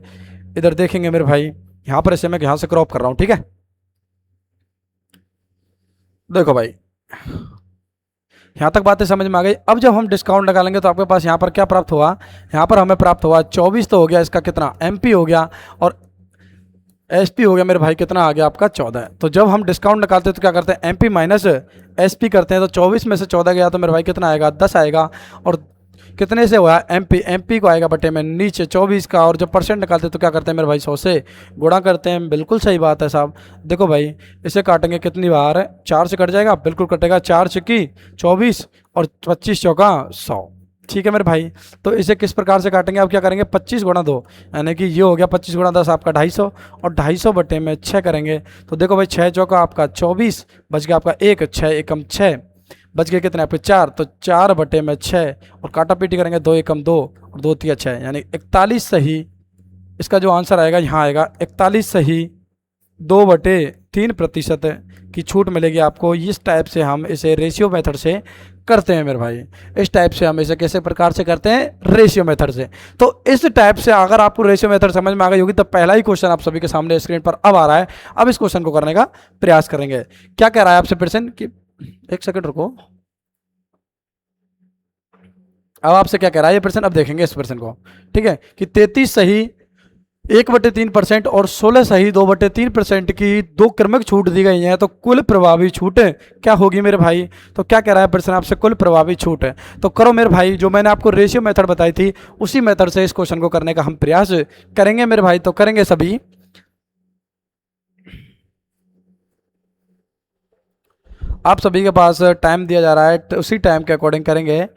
इधर देखेंगे मेरे भाई। यहाँ पर इसे मैं यहाँ से क्रॉप कर रहा हूँ, ठीक है। देखो भाई, यहाँ तक बातें समझ में आ गई। अब जब हम डिस्काउंट निकालेंगे तो आपके पास यहाँ पर क्या प्राप्त हुआ, यहाँ पर हमें प्राप्त हुआ 24 तो हो गया, इसका कितना MP हो गया, और SP हो गया मेरे भाई कितना आ गया आपका 14। तो जब हम डिस्काउंट निकालते हैं तो क्या करते हैं, MP माइनस SP करते हैं। तो 24 में से 14 गया तो मेरे भाई कितना आएगा, 10 आएगा। और कितने से हुआ, MP को आएगा बटे में नीचे 24 का। और जब परसेंट निकालते हैं तो क्या करते हैं मेरे भाई, 100 से गुणा करते हैं। बिल्कुल सही बात है साहब। देखो भाई, इसे काटेंगे कितनी बार, 4 से कट जाएगा, बिल्कुल कटेगा। 4 छक्की 24 और 25 चौका 100। ठीक है मेरे भाई, तो इसे किस प्रकार से काटेंगे, आप क्या करेंगे, 25 गुणा 2, यानी कि ये हो गया 25 गुणा 10 आपका 250, और 250 बटे में 6 करेंगे। तो देखो भाई, 6 चौका आपका 24, बच गया आपका 1, 6 एकम 6, बच गए कितने आपके 4, तो 4 बटे में 6, और काटा पीटी करेंगे 2 एकम 2 और 2 तिया 6, यानी 41 सही। इसका जो आंसर आएगा यहाँ आएगा 41 सही, 2/3% की छूट मिलेगी आपको। इस टाइप से हम इसे रेशियो मेथड से करते हैं मेरे भाई। इस टाइप से हम इसे कैसे प्रकार से करते हैं, रेशियो मेथड से। तो इस टाइप से अगर आपको रेशियो मेथड समझ में आ गई होगी तो पहला ही क्वेश्चन आप सभी के सामने स्क्रीन पर अब आ रहा है। अब इस क्वेश्चन को करने का प्रयास करेंगे। क्या कह रहा है आपसे प्रश्न कि, एक सेकंड रुको, अब आपसे क्या कह रहा है ये प्रश्न, अब देखेंगे इस प्रश्न को, ठीक है। कि 33 सही 1/3% और 16 सही 2/3% की दो क्रमिक छूट दी गई है, तो कुल प्रभावी छूट क्या होगी मेरे भाई। तो क्या कह रहा है प्रश्न आपसे, कुल प्रभावी छूट है। तो करो मेरे भाई, जो मैंने आपको रेशियो मेथड बताई थी उसी मेथड से इस क्वेश्चन को करने का हम प्रयास करेंगे मेरे भाई। तो करेंगे सभी, आप सभी के पास टाइम दिया जा रहा है, उसी टाइम के अकॉर्डिंग करेंगे।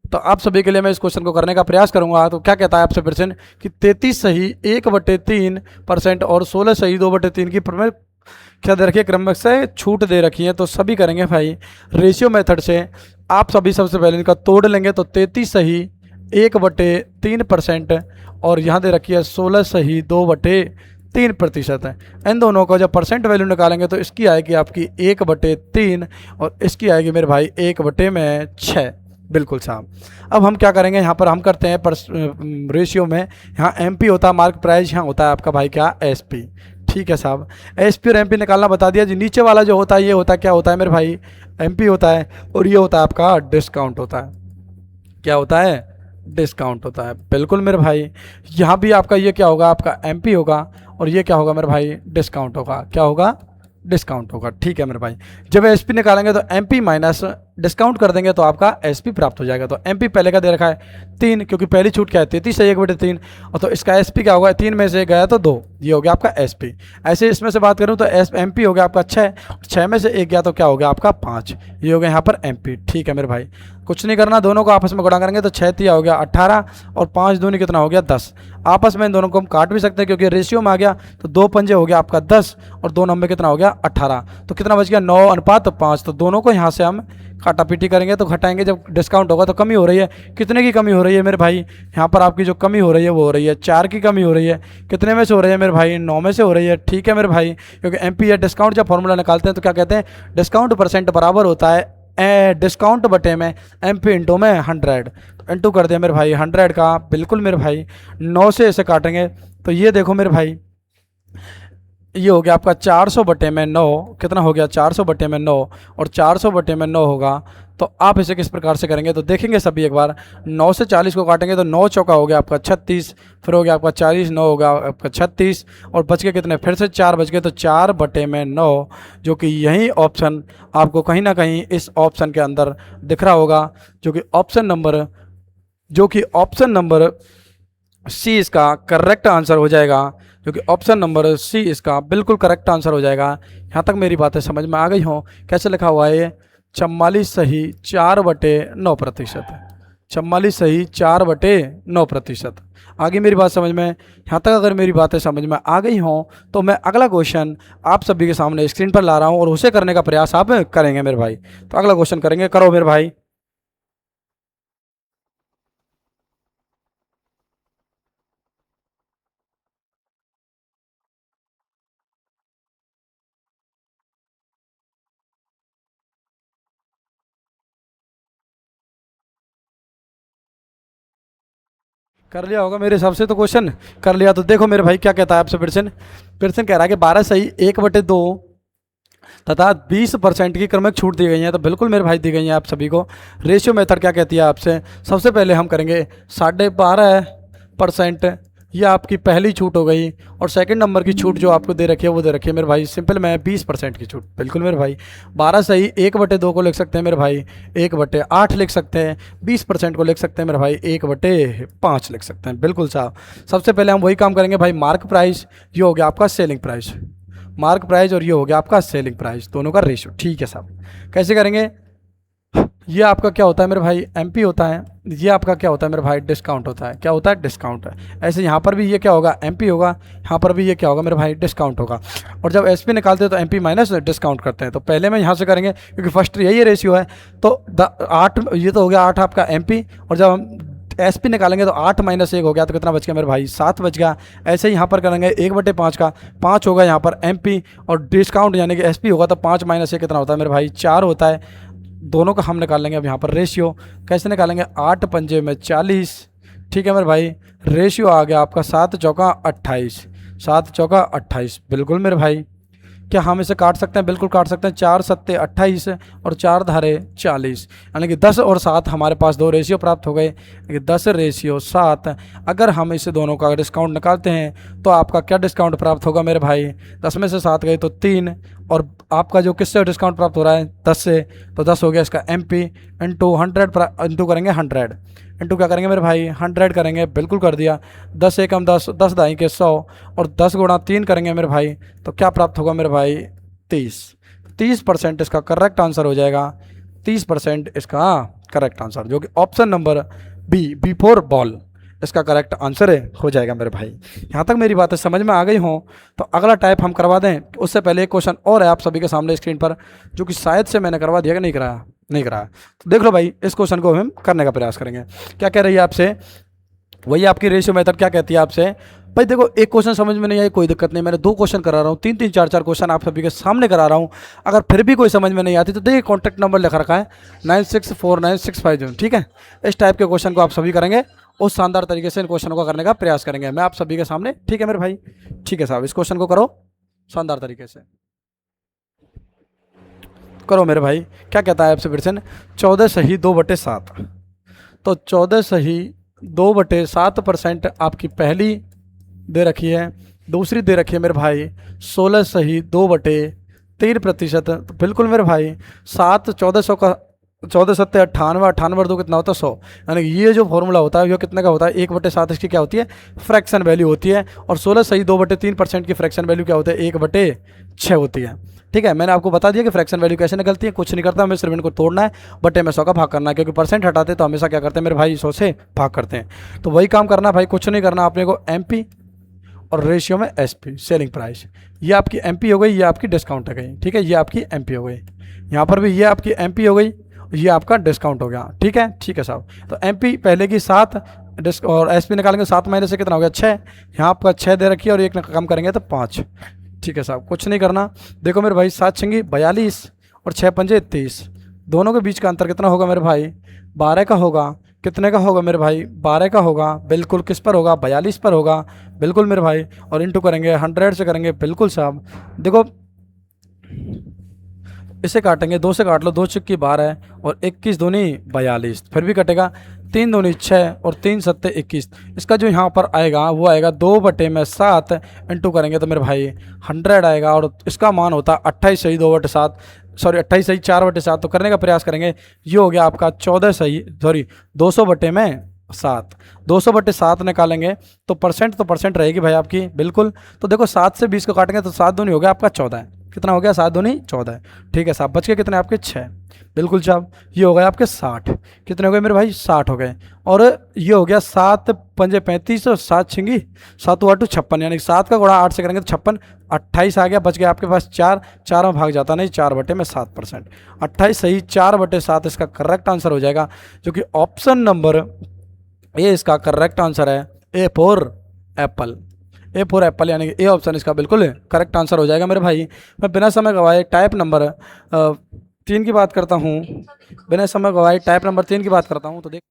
तो आप सभी के लिए मैं इस क्वेश्चन को करने का प्रयास करूंगा। तो क्या कहता है आपसे प्रश्न कि 33 सही 1/3% और 16 सही 2/3 की प्रमेय क्या दे रखी है, क्रम से छूट दे रखी है। तो सभी करेंगे भाई रेशियो मेथड से। आप सभी सबसे पहले इनका तोड़ लेंगे। तो 33 सही 1/3% और यहाँ दे रखी है 16 सही 2/3% है। इन दोनों को जब परसेंट वैल्यू निकालेंगे तो इसकी आएगी आपकी 1/3 और इसकी आएगी मेरे भाई 1/6। बिल्कुल साहब। अब हम क्या करेंगे, यहाँ पर हम करते हैं रेशियो में, यहाँ MP होता है मार्क प्राइस, यहाँ होता है आपका भाई क्या SP। ठीक है साहब। एसपी और एमपी निकालना बता दिया जी। नीचे वाला जो होता है ये होता है, क्या होता है मेरे भाई, एमपी होता है, और ये होता है आपका डिस्काउंट होता है। क्या होता है, डिस्काउंट होता है, बिल्कुल मेरे भाई। यहाँ भी आपका ये क्या होगा, आपका एमपी होगा, और ये क्या होगा मेरे भाई, डिस्काउंट होगा। क्या होगा, डिस्काउंट होगा। ठीक है मेरे भाई। जब एसपी निकालेंगे तो एमपी माइनस डिस्काउंट कर देंगे तो आपका एसपी प्राप्त हो जाएगा। तो एमपी पहले का दे रखा है 3, क्योंकि पहली छूट क्या है 33 से 1/3, और तो इसका एसपी क्या होगा, 3 में से 1 गया तो 2, ये हो गया आपका एसपी। ऐसे इसमें से बात करूं तो एमपी हो गया आपका 6, 6 में से 1 गया तो क्या हो गया आपका 5, ये हो गया यहाँ पर एमपी। ठीक है मेरे भाई, कुछ नहीं करना, दोनों को आपस में गुणा करेंगे तो 6 तिया हो गया 18, और 5 दूनी कितना हो गया 10। आपस में इन दोनों को हम काट भी सकते हैं क्योंकि रेशियो में आ गया, तो 2 पंजे हो गया आपका 10, और 2 नंबर कितना हो गया 18, तो कितना बच गया 9:5। तो दोनों को यहाँ से हम काटा पीटी करेंगे तो घटाएंगे, जब डिस्काउंट होगा तो कमी हो रही है। कितने की कमी हो रही है मेरे भाई, यहाँ पर आपकी जो कमी हो रही है वो हो रही है 4 की कमी हो रही है। कितने में से हो रही है मेरे भाई, 9 में से हो रही है। ठीक है मेरे भाई, क्योंकि एमपी या डिस्काउंट जब फॉर्मूला निकालते हैं तो क्या कहते हैं, डिस्काउंट परसेंट बराबर होता है डिस्काउंट बटे में एमपी इंटू में 100, इंटू कर दिया मेरे भाई 100 का, बिल्कुल मेरे भाई। 9 से इसे काटेंगे तो ये देखो मेरे भाई, ये हो गया आपका 400 बटे में 9, कितना हो गया 400 बटे में 9, और 400 बटे में 9 होगा। तो आप इसे किस प्रकार से करेंगे तो देखेंगे सभी एक बार। 9 से 40 को काटेंगे तो 9 चौका हो गया आपका 36, फिर हो गया आपका 40, 9 हो गया आपका 36, और बच के कितने, फिर से 4 बच गए तो 4 बटे में 9, जो कि यही ऑप्शन आपको कहीं ना कहीं इस ऑप्शन के अंदर दिख रहा होगा, जो कि ऑप्शन नंबर सी इसका करेक्ट आंसर हो जाएगा, क्योंकि ऑप्शन नंबर सी इसका बिल्कुल करेक्ट आंसर हो जाएगा। यहाँ तक मेरी बातें समझ में आ गई हों। कैसे लिखा हुआ है ये, 44 सही 4/9%, 44 सही 4/9%। आगे मेरी बात समझ में, यहाँ तक अगर मेरी बातें समझ में आ गई हों तो मैं अगला क्वेश्चन आप सभी के सामने स्क्रीन पर ला रहा हूँ, और उसे करने का प्रयास आप करेंगे मेरे भाई। तो अगला क्वेश्चन करेंगे, करो मेरे भाई। कर लिया होगा मेरे हिसाब से तो क्वेश्चन, कर लिया तो देखो मेरे भाई क्या कहता है आपसे प्रश्न। प्रश्न कह रहा है कि 12 सही 1/2 तथा 20% की क्रमिक छूट दी गई है। तो बिल्कुल मेरे भाई दी गई है आप सभी को। रेशियो मेथड क्या कहती है आपसे, सबसे पहले हम करेंगे 12.5%, ये आपकी पहली छूट हो गई, और सेकंड नंबर की छूट जो आपको दे रखी है वो दे रखी है मेरे भाई सिंपल में 20% की छूट। बिल्कुल मेरे भाई, 12 सही 1/2 को लिख सकते हैं मेरे भाई 1/8 लिख सकते हैं, 20% को लिख सकते हैं मेरे भाई 1/5 लिख सकते हैं। बिल्कुल साहब, सबसे पहले हम वही काम करेंगे भाई, मार्क प्राइस, ये हो गया आपका सेलिंग प्राइस, मार्क प्राइस, और ये हो गया आपका सेलिंग प्राइस, दोनों का रेशियो। ठीक है साहब, कैसे करेंगे, ये आपका क्या होता है मेरे भाई एमपी होता है, ये आपका क्या होता है मेरे भाई डिस्काउंट होता है। क्या होता है, डिस्काउंट है। ऐसे यहाँ पर भी ये क्या होगा, एमपी होगा, यहाँ पर भी ये क्या होगा मेरे भाई डिस्काउंट होगा। और जब एसपी निकालते हैं तो एमपी माइनस डिस्काउंट करते हैं। तो पहले में यहाँ से करेंगे क्योंकि फर्स्ट यही रेशियो है, तो 8, ये तो हो गया 8 आपका एमपी, और जब हम एसपी निकालेंगे तो 8 माइनस 1 हो गया, तो कितना बच गया मेरे भाई 7 बच गया। ऐसे ही यहाँ पर करेंगे 1/5 का 5 होगा यहाँ पर एमपी, और डिस्काउंट यानी कि एसपी होगा तो 5 माइनस 1 कितना होता है मेरे भाई 4 होता है। दोनों का हम निकाल लेंगे अब यहाँ पर रेशियो। कैसे निकालेंगे, 8 पंजे में 40, ठीक है मेरे भाई। रेशियो आ गया आपका 7 चौका 28, 7 चौका 28। बिल्कुल मेरे भाई, क्या हम इसे काट सकते हैं, बिल्कुल काट सकते हैं। 4 सत्ते 28 और 4 धारे 40, यानी कि 10 और 7 हमारे पास 2 रेशियो प्राप्त हो गए, 10 रेशियो 7। अगर हम इसे दोनों का डिस्काउंट निकालते हैं तो आपका क्या डिस्काउंट प्राप्त होगा मेरे भाई, 10 में से 7 गए तो 3, और आपका जो किससे डिस्काउंट प्राप्त हो रहा है 10 से, तो 10 हो गया इसका एमपी, इंटू 100, इंटू करेंगे 100, इंटू क्या करेंगे मेरे भाई 100 करेंगे, बिल्कुल कर दिया। 10 एकम 10, 10 दाई के 100, और 10 गुणा 3 करेंगे मेरे भाई, तो क्या प्राप्त होगा मेरे भाई 30। 30% इसका करेक्ट आंसर हो जाएगा, 30% इसका करेक्ट आंसर, जो कि option number B, B for ball, इसका करेक्ट आंसर हो जाएगा मेरे भाई। यहाँ तक मेरी बातें समझ में आ गई हों तो अगला टाइप हम करवा दें। उससे पहले एक क्वेश्चन और है आप सभी के सामने स्क्रीन पर, जो कि शायद से मैंने करवा दिया कि नहीं कराया, नहीं कराया। तो देख लो भाई, इस क्वेश्चन को हम करने का प्रयास करेंगे। क्या कह रही है आपसे, वही आपकी रेशियो मेथड क्या कहती है आपसे। भाई देखो, एक क्वेश्चन समझ में नहीं आई कोई दिक्कत नहीं, मैंने 2 क्वेश्चन करा रहा हूँ, 3-3 4-4 क्वेश्चन आप सभी के सामने करा रहा हूँ। अगर फिर भी कोई समझ में नहीं आती तो देखिए कॉन्टैक्ट नंबर लिखा रखा है 964965, ठीक है। इस टाइप के क्वेश्चन को आप सभी करेंगे, उस शानदार तरीके से इन क्वेश्चनों को करने का प्रयास करेंगे मैं आप सभी के सामने, ठीक है मेरे भाई। ठीक है साहब, इस क्वेश्चन को करो। शानदार तरीके से। करो मेरे भाई, क्या कहता है आपसे क्वेश्चन, 14 सही 2/7। तो 14 सही 2/7% आपकी पहली दे रखी है, दूसरी दे रखी है मेरे भाई 16 सही 2/3%। तो बिल्कुल मेरे भाई 7 1400 का 14 7 98, 98 2 कितना होता है 100। यानी कि ये जो फॉर्मूला होता है ये कितने का होता है, 1/7 इसकी क्या होती है, फ्रैक्शन वैल्यू होती है। और 16 सही 2/3% की फ्रैक्शन वैल्यू क्या होता है, 1/6 होती है। ठीक है, मैंने आपको बता दिया कि फ्रैक्शन वैल्यू कैसे निकलती है, कुछ नहीं करता, हमें सिर्फ इनको तोड़ना है, बटे में 100 का भाग करना है, क्योंकि परसेंट हटाते तो हमेशा क्या करते हैं मेरे भाई 100 से भाग करते हैं। तो वही काम करना है भाई, कुछ नहीं करना आपने को, एमपी और रेशियो में एसपी सेलिंग प्राइस, ये आपकी एमपी हो गई, ये आपकी डिस्काउंट हो गई। ठीक है, ये आपकी एमपी हो गई, यहाँ पर भी ये आपकी एमपी हो गई, ये आपका डिस्काउंट हो गया। ठीक है साहब। तो एमपी पहले की 7 और एसपी निकालेंगे 7 महीने से कितना हो गया 6, यहाँ आपका 6 दे रखी है और एक कम करेंगे तो 5। ठीक है साहब, कुछ नहीं करना। देखो मेरे भाई 7 छंगी 42 और 6 पंजे 30, दोनों के बीच का अंतर कितना होगा मेरे भाई, 12 का होगा। कितने का होगा मेरे भाई, 12 का होगा। बिल्कुल किस पर होगा, 42 पर होगा। बिल्कुल मेरे भाई, और इंटू करेंगे 100 से करेंगे। बिल्कुल साहब, देखो इसे काटेंगे, 2 से काट लो, 2 चुक्की 12 और 21 दूनी 42, फिर भी कटेगा 3 दूनी 6 और 3 सत्ते 21। इसका जो यहाँ पर आएगा वो आएगा 2/7 इंटू करेंगे तो मेरे भाई 100 आएगा, और इसका मान होता है 28 सही 2/7, सॉरी 28 सही 4/7। तो करने का प्रयास करेंगे, ये हो गया आपका 14 सही, सॉरी 200/7। 200/7 निकालेंगे तो परसेंट रहेगी भाई आपकी। बिल्कुल, तो देखो 7 से 20 को काटेंगे तो 7 दूनी हो गया आपका 14, कितना हो गया 7 दूनी 14। ठीक है साहब, बच के कितने आपके 6। बिल्कुल साहब, ये हो गए आपके 60, कितने हो गए मेरे भाई 60 हो गए। और ये हो गया 7 पंजे 35 और 7 छिंगी 7 8 56, यानी 7 का गुणा 8 से करेंगे तो 56, 28 आ गया, बच गया आपके पास 4, 4 में भाग जाता नहीं, 4/7%। 28 सही 4/7 इसका करेक्ट आंसर हो जाएगा, जो कि ऑप्शन नंबर ए इसका करेक्ट आंसर है। A for Apple, A for Apple, यानी कि ए ऑप्शन इसका बिल्कुल करेक्ट आंसर हो जाएगा मेरे भाई। मैं बिना समय गवाए टाइप नंबर 3 की बात करता हूँ, बिना समय गवाए टाइप नंबर 3 की बात करता हूँ। तो देख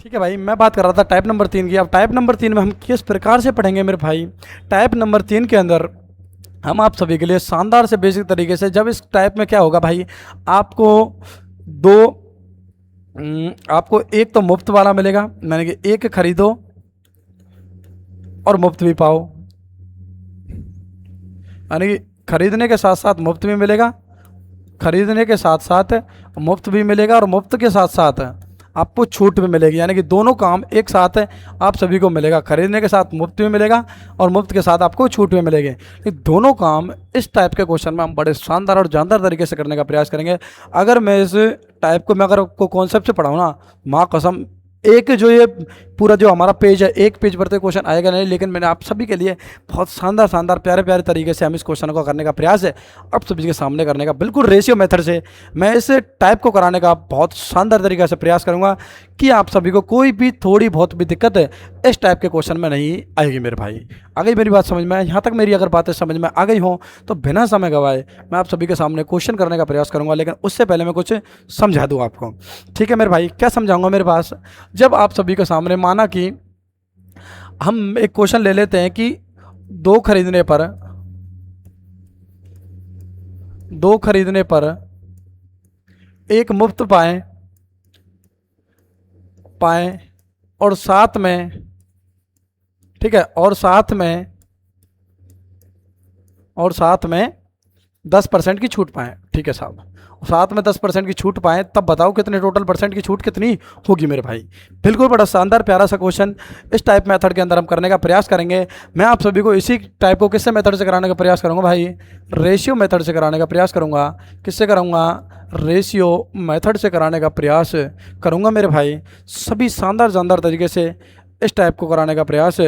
ठीक है भाई, मैं बात कर रहा था टाइप नंबर 3 की। अब टाइप नंबर 3 में हम किस प्रकार से पढ़ेंगे मेरे भाई, टाइप नंबर 3 के अंदर हम आप सभी के लिए शानदार से बेसिक तरीके से, जब इस टाइप में क्या होगा भाई, आपको दो आपको एक तो मुफ्त वाला मिलेगा, यानी कि एक खरीदो और मुफ्त भी पाओ, यानी कि खरीदने के साथ साथ मुफ्त भी मिलेगा, खरीदने के साथ साथ मुफ्त भी मिलेगा, और मुफ्त के साथ साथ आपको छूट भी मिलेगी, यानी कि दोनों काम एक साथ आप सभी को मिलेगा। खरीदने के साथ मुफ्त भी मिलेगा और मुफ्त के साथ आपको छूट भी मिलेगी। ये दोनों काम इस टाइप के क्वेश्चन में हम बड़े शानदार और जानदार तरीके से करने का प्रयास करेंगे। अगर मैं इस टाइप को मैं अगर आपको कॉन्सेप्ट से पढ़ाऊँ ना, माँ कसम, एक जो ये पूरा जो हमारा पेज है, एक पेज पर तो क्वेश्चन आएगा नहीं, लेकिन मैंने आप सभी के लिए बहुत शानदार प्यारे प्यारे तरीके से हम इस क्वेश्चन को करने का प्रयास है आप सभी के सामने करने का, बिल्कुल रेशियो मेथड से मैं इस टाइप को कराने का बहुत शानदार तरीके से प्रयास करूंगा कि आप सभी को कोई भी थोड़ी बहुत भी दिक्कत है इस टाइप के क्वेश्चन में नहीं आएगी मेरे भाई। आ गई मेरी बात समझ में? यहाँ तक मेरी अगर बातें समझ में आ गई हों तो बिना समय गवाए मैं आप सभी के सामने क्वेश्चन करने का प्रयास करूंगा, लेकिन उससे पहले मैं कुछ समझा दूँ आपको। ठीक है मेरे भाई, क्या समझाऊंगा मेरे पास, जब आप सभी के सामने माना कि हम एक क्वेश्चन ले लेते हैं कि दो खरीदने पर एक मुफ्त पाएं और साथ में, ठीक है, और साथ में 10% की छूट पाएं। ठीक है साहब, साथ में 10% की छूट पाएं, तब बताओ कितने टोटल परसेंट की छूट कितनी होगी मेरे भाई। बिल्कुल बड़ा शानदार प्यारा सा क्वेश्चन इस टाइप मेथड के अंदर हम करने का प्रयास करेंगे। मैं आप सभी को इसी टाइप को किससे मेथड से कराने का प्रयास करूंगा भाई, रेशियो मेथड से कराने का प्रयास करूंगा। किससे कराऊंगा, रेशियो मेथड से कराने का प्रयास करूंगा मेरे भाई। सभी शानदार तरीके से इस टाइप को कराने का प्रयास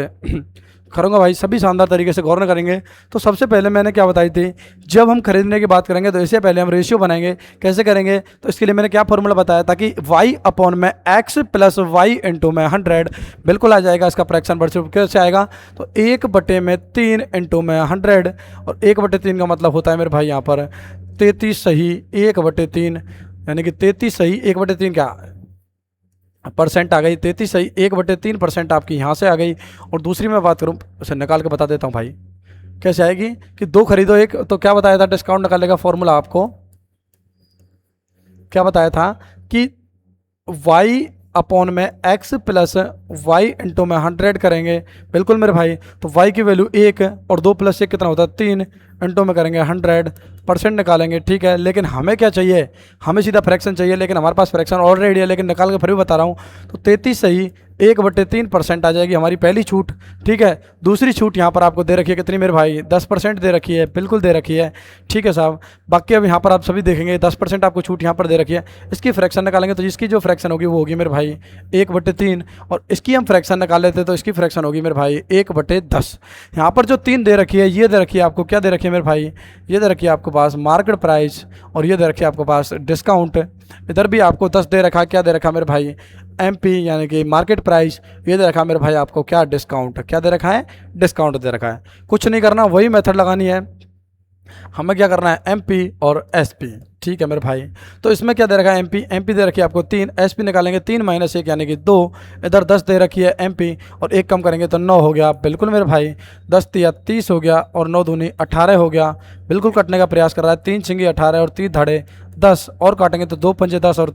करूँगा भाई, सभी शानदार तरीके से गौर करेंगे। तो सबसे पहले मैंने क्या बताई थी, जब हम खरीदने की बात करेंगे तो इससे पहले हम रेशियो बनाएंगे। कैसे करेंगे, तो इसके लिए मैंने क्या फॉर्मूला बताया था कि y अपॉन में x प्लस वाई इंटू में 100 बिल्कुल आ जाएगा। इसका फ्रैक्शन वर्सेस कैसे आएगा, तो 1/3 इंटू में 100, और 1/3 का मतलब होता है मेरे भाई यहाँ पर 33 सही 1/3, यानी कि 33 सही 1/3 क्या परसेंट आ गई, 33 सही 1/3% आपकी यहाँ से आ गई। और दूसरी मैं बात करूँ, उसे निकाल के बता देता हूँ भाई कैसे आएगी, कि 2 खरीदो 1, तो क्या बताया था डिस्काउंट निकालने का फॉर्मूला आपको, क्या बताया था कि y अपॉन में x प्लस वाई इंटू में 100 करेंगे। बिल्कुल मेरे भाई, तो y की वैल्यू 1 और 2 + 1 कितना होता है 3, इंटू में करेंगे 100% निकालेंगे। ठीक है, लेकिन हमें क्या चाहिए, हमें सीधा फ्रैक्शन चाहिए, लेकिन हमारे पास फ्रैक्शन ऑलरेडी है, लेकिन निकाल के फिर भी बता रहा हूँ। तो 33 सही 1/3% आ जाएगी हमारी पहली छूट। ठीक है, दूसरी छूट यहाँ पर आपको दे रखी है कितनी मेरे भाई, 10% दे रखी है, बिल्कुल दे रखी है। ठीक है साहब, बाकी अब यहाँ पर आप सभी देखेंगे 10% आपको छूट यहाँ पर दे रखी है। इसकी फ्रैक्शन निकालेंगे तो इसकी जो फ्रैक्शन होगी वो होगी मेरे भाई 1/3, और इसकी हम फ्रैक्शन निकाल लेते तो इसकी फ्रैक्शन होगी मेरे भाई 1/10। यहाँ पर जो 3 दे रखी है, ये दे रखी है आपको, क्या दे रखी है मेरे भाई, ये दे रखी है आपके पास मार्केट प्राइस, और ये दे रखी है आपके पास डिस्काउंट। इधर भी आपको 10 दे रखा है, क्या दे रखा है मेरे भाई MP यानी कि मार्केट प्राइस, ये दे रखा है मेरे भाई आपको क्या डिस्काउंट, क्या दे रखा है डिस्काउंट दे रखा है। कुछ नहीं करना, वही मेथड लगानी है, हमें क्या करना है MP और SP। ठीक है मेरे भाई, तो इसमें क्या दे रखा है MP दे रखी है आपको 3, SP निकालेंगे 3 - 1 यानी कि 2, इधर 10 दे रखी है MP, और 1 कम करेंगे तो 9 हो गया। बिल्कुल मेरे भाई, 10 × 30 हो गया, और 9 दूनी 18 हो गया। बिल्कुल कटने का प्रयास कर रहा है, 3 छिंगी 18 और 3 धड़े 10, और काटेंगे तो 2 पंजे 10 और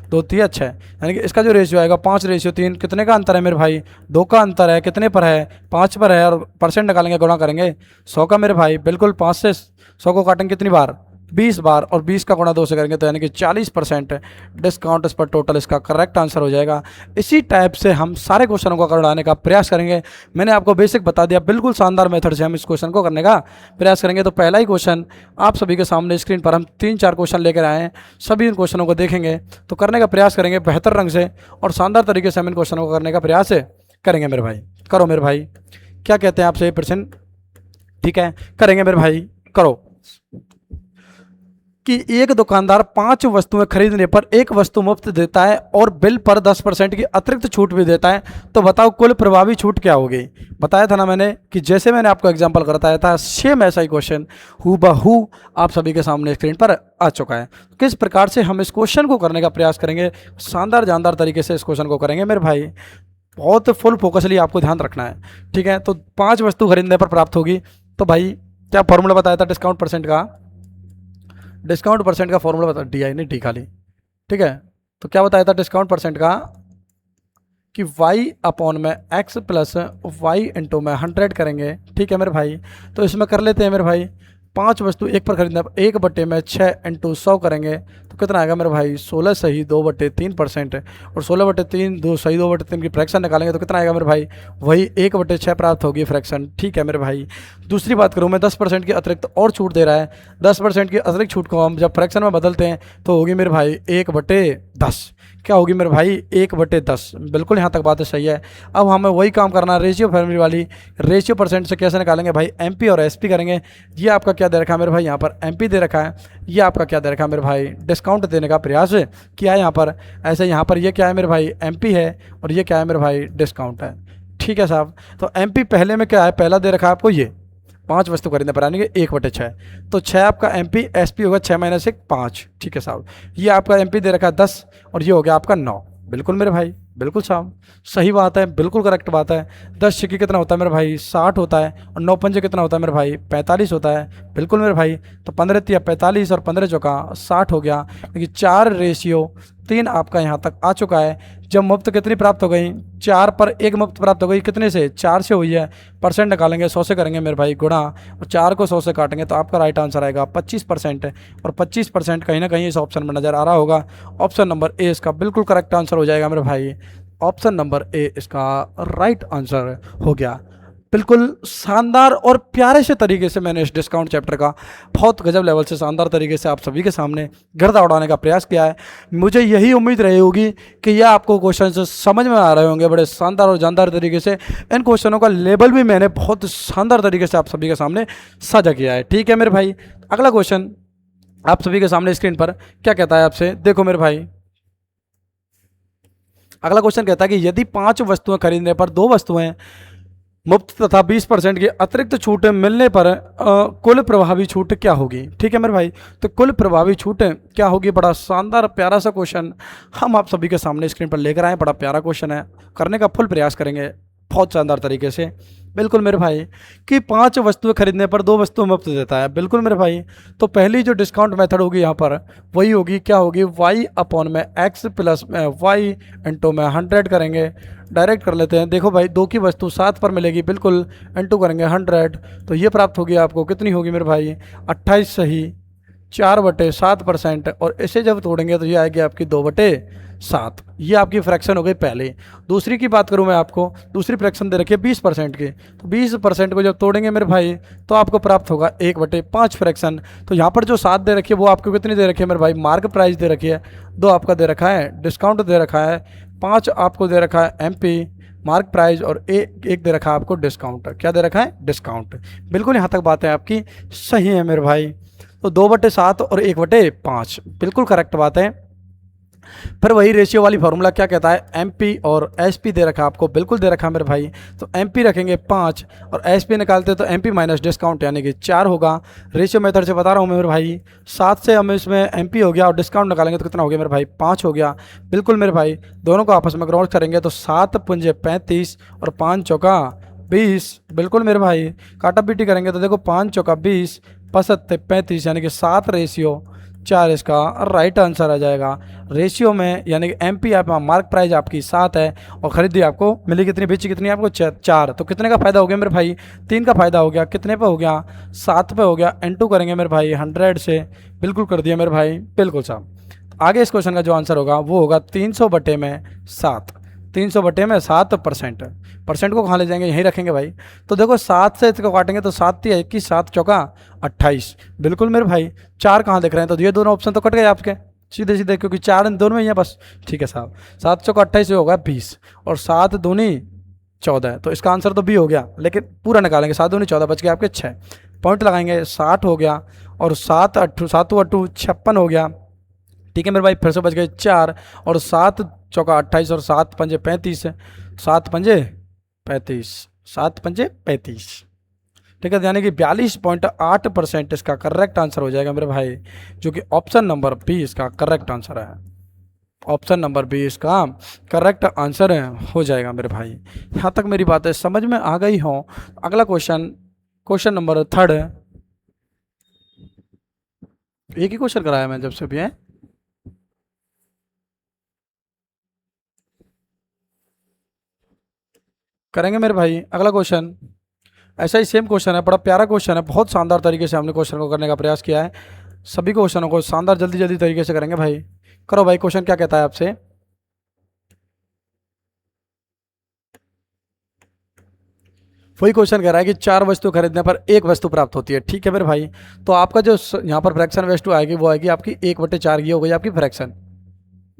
2 3 अच्छा है, यानी कि इसका जो रेशियो आएगा 5:3। कितने का अंतर है मेरे भाई, 2 का अंतर है, कितने पर है 5 पर है, और परसेंट निकालेंगे गुणा करेंगे 100 का मेरे भाई। बिल्कुल 5 से 100 को काटेंगे कितनी बार, 20 बार, और 20 का गुणा 2 से करेंगे तो यानी कि 40% डिस्काउंट इस पर टोटल इसका करेक्ट आंसर हो जाएगा। इसी टाइप से हम सारे क्वेश्चनों को करवाने का प्रयास करेंगे। मैंने आपको बेसिक बता दिया, बिल्कुल शानदार मेथड से हम इस क्वेश्चन को करने का प्रयास करेंगे। तो पहला ही क्वेश्चन आप सभी के सामने स्क्रीन पर हम 3-4 क्वेश्चन लेकर आए हैं, सभी इन क्वेश्चनों को देखेंगे, तो करने का प्रयास करेंगे बेहतर रंग से और शानदार तरीके से हम इन क्वेश्चनों को करने का प्रयास करेंगे मेरे भाई। करो मेरे भाई, क्या कहते हैं आपसे ये प्रश्न, ठीक है करेंगे मेरे भाई, करो। कि एक दुकानदार 5 वस्तुएं खरीदने पर 1 वस्तु मुफ्त देता है और बिल पर 10% की अतिरिक्त छूट भी देता है, तो बताओ कुल प्रभावी छूट क्या होगी। बताया था ना मैंने कि जैसे मैंने आपको एग्जांपल बताया था, सेम ऐसा ही क्वेश्चन हूबहू आप सभी के सामने स्क्रीन पर आ चुका है। किस प्रकार से हम इस क्वेश्चन को करने का प्रयास करेंगे, शानदार जानदार तरीके से इस क्वेश्चन को करेंगे मेरे भाई, बहुत फुल फोकसली आपको ध्यान रखना है। ठीक है, तो 5 वस्तु खरीदने पर प्राप्त होगी, तो भाई क्या फॉर्मूला बताया था डिस्काउंट परसेंट का, डिस्काउंट परसेंट का फॉर्मूला बता, DI नहीं डी खाली। ठीक है, तो क्या बताया था डिस्काउंट परसेंट का, कि y अपॉन में x प्लस वाई इंटू में 100 करेंगे। ठीक है मेरे भाई, तो इसमें कर लेते हैं मेरे भाई, 5 वस्तु 1 पर खरीदना, 1/6 इंटू 100 करेंगे तो कितना आएगा मेरे भाई 16 सही 2/3%, और 16/3 2 सही 2/3 की फ्रैक्शन निकालेंगे तो कितना आएगा मेरे भाई, वही 1/6 प्राप्त होगी फ्रैक्शन। ठीक है मेरे भाई, दूसरी बात करूँ मैं, 10% की अतिरिक्त और छूट दे रहा है, 10% की अतिरिक्त छूट को हम जब फ्रैक्शन में बदलते हैं तो होगी मेरे भाई 1/10। क्या होगी मेरे भाई 1/10। बिल्कुल यहाँ तक बात सही है। अब हमें वही काम करना है रेशियो फैमिली वाली, रेशियो परसेंट से कैसे निकालेंगे भाई, MP और SP करेंगे। ये आपका क्या दे रखा है मेरे भाई, यहाँ पर MP दे रखा है, ये आपका क्या दे रखा है मेरे भाई, डिस्काउंट देने का प्रयास किया है यहाँ पर। ऐसे यहाँ पर ये क्या है मेरे भाई MP है, और ये क्या है मेरे भाई डिस्काउंट है। ठीक है साहब, तो MP पहले में क्या है, पहला दे रखा है आपको ये 5 वस्तु खरीदने पर आने के 1/6, तो 6 आपका MP, SP होगा 6 - 1 5। ठीक है साहब, ये आपका MP दे रखा है 10, और ये हो गया आपका 9। बिल्कुल मेरे भाई, बिल्कुल साहब सही बात है, बिल्कुल करेक्ट बात है। 10 छिक्के कितना होता है मेरे भाई 60 होता है, और 9 पंजे कितना होता है मेरे भाई 45 होता है। बिल्कुल मेरे भाई, तो 15 तिया 45 और 15 चौका 60 हो गया, क्योंकि 4:3 आपका यहाँ तक आ चुका है। जब मुफ्त कितनी प्राप्त हो गई, 4 पर 1 मुफ्त प्राप्त हो गई, कितने से 4 से हुई है, परसेंट निकालेंगे 100 से करेंगे मेरे भाई गुणा, और 4 को 100 से काटेंगे तो आपका राइट आंसर आएगा 25%। और 25% कहीं ना कहीं इस ऑप्शन में नज़र आ रहा होगा, ऑप्शन नंबर A इसका बिल्कुल करेक्ट आंसर हो जाएगा मेरे भाई, ऑप्शन नंबर A इसका राइट आंसर हो गया। बिल्कुल शानदार और प्यारे से तरीके से मैंने इस डिस्काउंट चैप्टर का बहुत गजब लेवल से शानदार तरीके से आप सभी के सामने गर्दा उड़ाने का प्रयास किया है। मुझे यही उम्मीद रही होगी कि यह आपको क्वेश्चन समझ में आ रहे होंगे बड़े शानदार और जानदार तरीके से। इन क्वेश्चनों का लेवल भी मैंने बहुत शानदार तरीके से आप सभी के सामने साझा किया है। ठीक है मेरे भाई, अगला क्वेश्चन आप सभी के सामने स्क्रीन पर क्या कहता है आपसे, देखो मेरे भाई। अगला क्वेश्चन कहता है कि यदि 5 वस्तुएं खरीदने पर 2 वस्तुएं मुफ्त तथा 20% की अतिरिक्त छूट मिलने पर कुल प्रभावी छूट क्या होगी। ठीक है मेरे भाई, तो कुल प्रभावी छूट क्या होगी, बड़ा शानदार प्यारा सा क्वेश्चन हम आप सभी के सामने स्क्रीन पर लेकर आए। बड़ा प्यारा क्वेश्चन है, करने का फुल प्रयास करेंगे बहुत शानदार तरीके से। बिल्कुल मेरे भाई कि 5 वस्तुएं खरीदने पर 2 वस्तुएं मुफ्त देता है। बिल्कुल मेरे भाई, तो पहली जो डिस्काउंट मेथड होगी यहाँ पर वही होगी, क्या होगी, y अपॉन में x प्लस में y इंटू में 100 करेंगे। डायरेक्ट कर लेते हैं। देखो भाई, 2 की वस्तु 7 पर मिलेगी, बिल्कुल इंटू करेंगे 100, तो ये प्राप्त होगी आपको, कितनी होगी मेरे भाई, 28 सही 4/7%। और इसे जब तोड़ेंगे तो ये आएगी आपकी 2/7। ये आपकी फ्रैक्शन हो गई पहले। दूसरी की बात करूं मैं आपको, दूसरी फ्रैक्शन दे रखी है 20% की, तो 20% को जब तोड़ेंगे मेरे भाई तो आपको प्राप्त होगा 1/5 फ्रैक्शन। तो यहाँ पर जो 7 दे रखी है वो आपको कितनी दे रखी है मेरे भाई, मार्क प्राइस दे रखी है, 2 आपका दे रखा है डिस्काउंट दे रखा है, 5 आपको दे रखा है MP मार्क प्राइस, और एक दे रखा है आपको डिस्काउंट। क्या दे रखा है, डिस्काउंट। बिल्कुल यहाँ तक बात है आपकी सही है मेरे भाई। तो 2/7 और 1/5 बिल्कुल करेक्ट बात है। फिर वही रेशियो वाली फार्मूला क्या कहता है, MP और SP दे रखा है आपको, बिल्कुल दे रखा है मेरे भाई। तो MP रखेंगे 5 और SP निकालते तो MP माइनस डिस्काउंट यानी कि 4 होगा। रेशियो मेथड से बता रहा हूँ मेरे भाई, 7 से हम इसमें MP हो गया और डिस्काउंट निकालेंगे तो कितना हो गया मेरे भाई, 5 हो गया। बिल्कुल मेरे भाई, दोनों को आपस में क्रॉस करेंगे तो 7 पंजे 35 और 5 चौका 20। बिल्कुल मेरे भाई, काटा पीटी करेंगे तो देखो 5 चौका 20 पचहत्तर 35 यानी कि 7/4 इसका राइट आंसर आ जाएगा। रेशियो में यानी कि MP आप मार्क प्राइस आपकी 7 है और खरीदी आपको मिली कितनी, बेची कितनी आपको 4। तो कितने का फायदा हो गया मेरे भाई, 3 का फायदा हो गया। कितने पे हो गया, 7 पे हो गया। इंटू करेंगे मेरे भाई 100 से, बिल्कुल कर दिया मेरे भाई, बिल्कुल साहब। आगे इस क्वेश्चन का जो आंसर होगा वो होगा 300/7। 300/7%। परसेंट को कहाँ ले जाएंगे, यहीं रखेंगे भाई। तो देखो 7 से इसको काटेंगे तो 7 3 21, 7 चौका 28। बिल्कुल मेरे भाई, 4 कहाँ दिख रहे हैं, तो ये दोनों ऑप्शन तो कट गए आपके सीधे सीधे, क्योंकि 4 इन दोनों में ही है बस। ठीक है साहब, 7 चौका 28 होगा 20 और 7 दूनी 14, तो इसका आंसर तो B हो गया, लेकिन पूरा निकालेंगे। 7 दूनी 14 बच गया आपके 6 पॉइंट लगाएंगे, 60 हो गया। और 7 8 7 8 56 हो गया। ठीक है मेरे भाई, फिर से बच गए 4 और 7 चौका 28 और 7 पंजे 35, 7 पंजे 35, 7 पंजे 35। ठीक है, यानी कि 42.8% इसका करेक्ट आंसर हो जाएगा मेरे भाई, जो कि ऑप्शन नंबर B इसका करेक्ट आंसर है। ऑप्शन नंबर B इसका करेक्ट आंसर हो जाएगा मेरे भाई। यहाँ तक मेरी बातें समझ में आ गई हो। अगला क्वेश्चन, क्वेश्चन नंबर 3। एक ही क्वेश्चन कराया मैं जब से भी है, करेंगे मेरे भाई। अगला क्वेश्चन ऐसा ही सेम क्वेश्चन है, बड़ा प्यारा क्वेश्चन है, बहुत शानदार तरीके से हमने क्वेश्चन को करने का प्रयास किया है। सभी क्वेश्चनों को शानदार जल्दी जल्दी तरीके से करेंगे भाई। करो भाई, क्वेश्चन क्या कहता है आपसे, वही क्वेश्चन कह रहा है कि 4 वस्तु खरीदने पर 1 वस्तु प्राप्त होती है। ठीक है मेरे भाई, तो आपका जो यहाँ पर फ्रैक्शन वस्तु आएगी वो आएगी आपकी 1/4। ये हो गई आपकी फ्रैक्शन।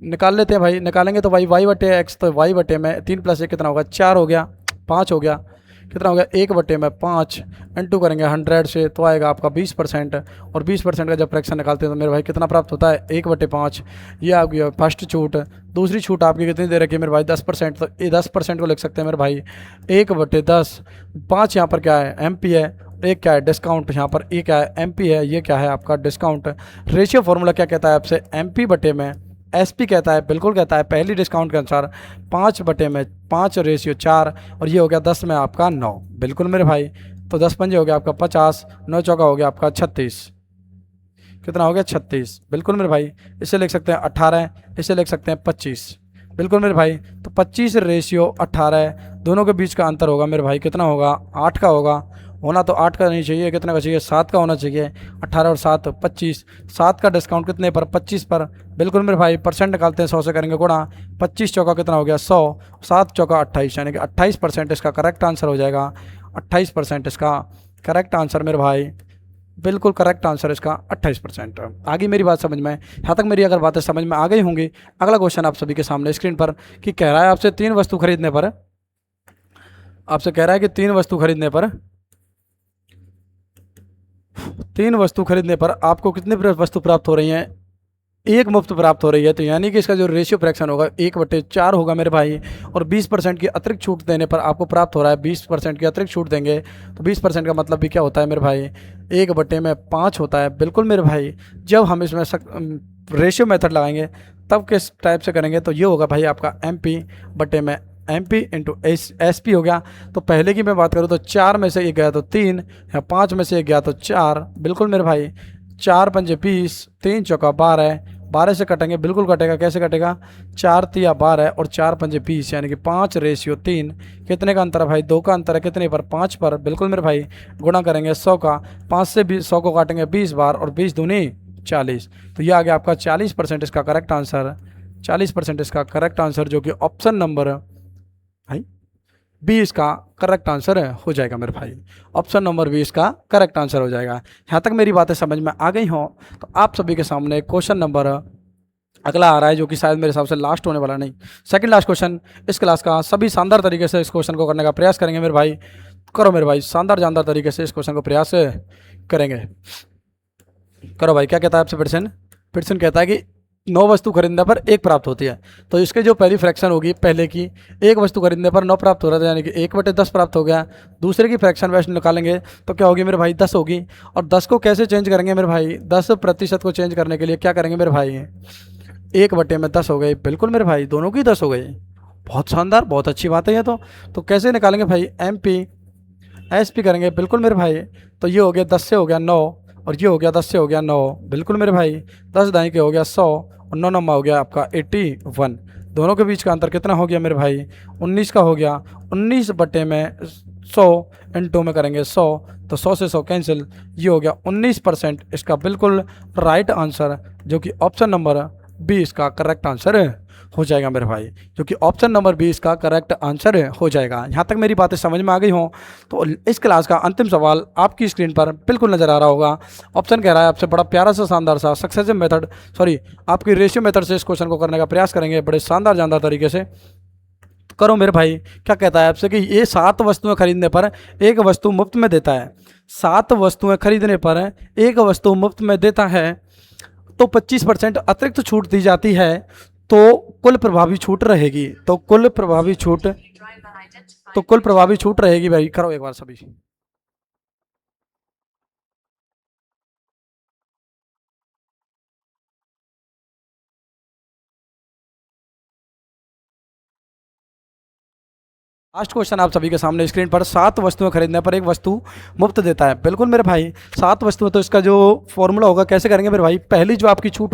निकाल लेते हैं भाई, निकालेंगे तो भाई y/x, तो y/, में 3 + 1 कितना होगा, 4 हो गया, 5 हो गया। कितना हो गया, 1/5 इंटू करेंगे 100 से तो आएगा आपका 20%। और 20% का जब फ्रैक्शन निकालते हैं तो मेरे भाई कितना प्राप्त होता है, 1/5। ये आ गया फर्स्ट छूट। दूसरी छूट आपकी कितनी दे रखी है मेरे भाई, 10%। तो ये 10% को लिख सकते हैं मेरे भाई 1/10। 5 यहाँ पर क्या है, MP है। एक क्या है, डिस्काउंट। यहाँ पर ये क्या है, MP है। ये क्या है आपका डिस्काउंट। रेशियो फॉर्मूला क्या कहता है आपसे, MP/में SP कहता है, बिल्कुल कहता है पहली डिस्काउंट के अनुसार 5/5 रेशियो 4 और ये हो गया 10 में आपका 9। बिल्कुल मेरे भाई, तो 10 पंजे हो गया आपका 50, 9 चौका हो गया आपका 36। कितना हो गया, 36। बिल्कुल मेरे भाई, इसे लिख सकते हैं 18, इसे लिख सकते हैं 25। बिल्कुल मेरे भाई, तो 25 रेशियो 18, दोनों के बीच का अंतर होगा मेरे भाई कितना होगा, 8 का होगा। होना तो 8 का नहीं चाहिए, कितना का चाहिए, 7 का होना चाहिए। 18 और 7 25। 7 का डिस्काउंट कितने पर, 25 पर। बिल्कुल मेरे भाई, परसेंट निकालते हैं, 100 से करेंगे गुणा। 25 चौका कितना हो गया, 100। 7 चौका 28 यानी कि 28% इसका करेक्ट आंसर हो जाएगा। 28% इसका करेक्ट आंसर मेरे भाई, बिल्कुल करेक्ट आंसर इसका 28%। आगे मेरी बात समझ में, यहाँ तक मेरी अगर बातें समझ में आ गई होंगी, अगला क्वेश्चन आप सभी के सामने स्क्रीन पर कि कह रहा है आपसे 3 वस्तु खरीदने पर, आपसे कह रहा है कि 3 वस्तु खरीदने पर, 3 वस्तु खरीदने पर आपको कितनी वस्तु प्राप्त हो रही हैं, एक मुफ्त प्राप्त हो रही है। तो यानी कि इसका जो रेशियो फ्रैक्शन होगा 1/4 होगा मेरे भाई, और 20% की अतिरिक्त छूट देने पर आपको प्राप्त हो रहा है 20% की अतिरिक्त छूट देंगे तो 20% का मतलब भी क्या होता है मेरे भाई, 1/5 होता है। बिल्कुल मेरे भाई, जब हम इसमें रेशियो मेथड लगाएंगे तब किस टाइप से करेंगे, तो ये होगा भाई आपका MP इंटू SP हो गया। तो पहले की मैं बात करूँ तो 4 में से 1 गया तो 3, या 5 में से 1 गया तो 4। बिल्कुल मेरे भाई, 4 पंजे 20, 3 चौका 12, 12 से कटेंगे, बिल्कुल कटेगा। कैसे कटेगा, 4 तिया 12 और 4 पंजे 20, यानी कि 5:3। कितने का अंतर है भाई, 2 का अंतर है। कितने पर, 5 पर। बिल्कुल मेरे भाई, गुणा करेंगे 100 का, 5 से 100 को काटेंगे 20 बार, और 20 दूनी 40। तो ये आ गया आपका 40% इसका करेक्ट आंसर, 40% इसका करेक्ट आंसर, जो कि ऑप्शन नंबर भाई 20 का करेक्ट आंसर हो जाएगा मेरे भाई। ऑप्शन नंबर 20 का करेक्ट आंसर हो जाएगा। यहाँ तक मेरी बातें समझ में आ गई हों तो आप सभी के सामने क्वेश्चन नंबर अगला आ रहा है, जो कि शायद मेरे हिसाब से लास्ट होने वाला, नहीं सेकंड लास्ट क्वेश्चन इस क्लास का। सभी शानदार तरीके से इस क्वेश्चन को करने का प्रयास करेंगे मेरे भाई। करो मेरे भाई, शानदार जानदार तरीके से इस क्वेश्चन को प्रयास करेंगे। करो भाई। क्या कहता है आपसे पिटसन? पिटसन कहता है कि 9 वस्तु खरीदने पर 1 प्राप्त होती है। तो इसके जो पहली फ्रैक्शन होगी, पहले की 1 वस्तु खरीदने पर 9 प्राप्त हो रहा था, यानी कि 1/10 प्राप्त हो गया। दूसरे की फ्रैक्शन वैल्यू निकालेंगे तो क्या होगी मेरे भाई, 10 होगी। और 10 को कैसे चेंज करेंगे मेरे भाई, 10% को चेंज करने के लिए क्या करेंगे मेरे भाई, 1/10 हो गई। बिल्कुल मेरे भाई, दोनों की 10 हो गई। बहुत शानदार, बहुत अच्छी बात है ये तो कैसे निकालेंगे भाई, MP SP करेंगे। बिल्कुल मेरे भाई, तो ये हो गया 10 से हो गया 9, और ये हो गया 10 से हो गया 9। बिल्कुल मेरे भाई, 10 दाई के हो गया 100, और 9 नम्मा हो गया आपका 81। दोनों के बीच का अंतर कितना हो गया मेरे भाई, 19 का हो गया। 19/100 इंटू में करेंगे 100, तो 100 से 100 कैंसिल, ये हो गया 19% इसका बिल्कुल राइट आंसर, जो कि ऑप्शन नंबर 20 का करेक्ट आंसर हो जाएगा मेरे भाई, जो कि ऑप्शन नंबर 20 का करेक्ट आंसर हो जाएगा। यहाँ तक मेरी बातें समझ में आ गई हों तो इस क्लास का अंतिम सवाल आपकी स्क्रीन पर बिल्कुल नज़र आ रहा होगा। ऑप्शन कह रहा है आपसे बड़ा प्यारा सा शानदार सा सक्सेसिव मेथड, आपकी रेशियो मेथड से इस क्वेश्चन को करने का प्रयास करेंगे बड़े शानदार जानदार तरीके से। करो मेरे भाई। क्या कहता है आपसे कि ये 7 वस्तुएं खरीदने पर 1 वस्तु मुफ्त में देता है। 7 वस्तुएं खरीदने पर 1 वस्तु मुफ्त में देता है, तो 25% अतिरिक्त छूट दी जाती है, तो कुल प्रभावी छूट रहेगी। तो कुल प्रभावी छूट रहेगी भाई। करो एक बार सभी। लास्ट क्वेश्चन आप सभी के सामने स्क्रीन पर, 7 वस्तुएं खरीदने पर 1 वस्तु मुफ्त देता है। बिल्कुल मेरे भाई, 7 वस्तुएं, तो इसका जो फॉर्मूला होगा कैसे करेंगे मेरे भाई, पहली जो आपकी छूट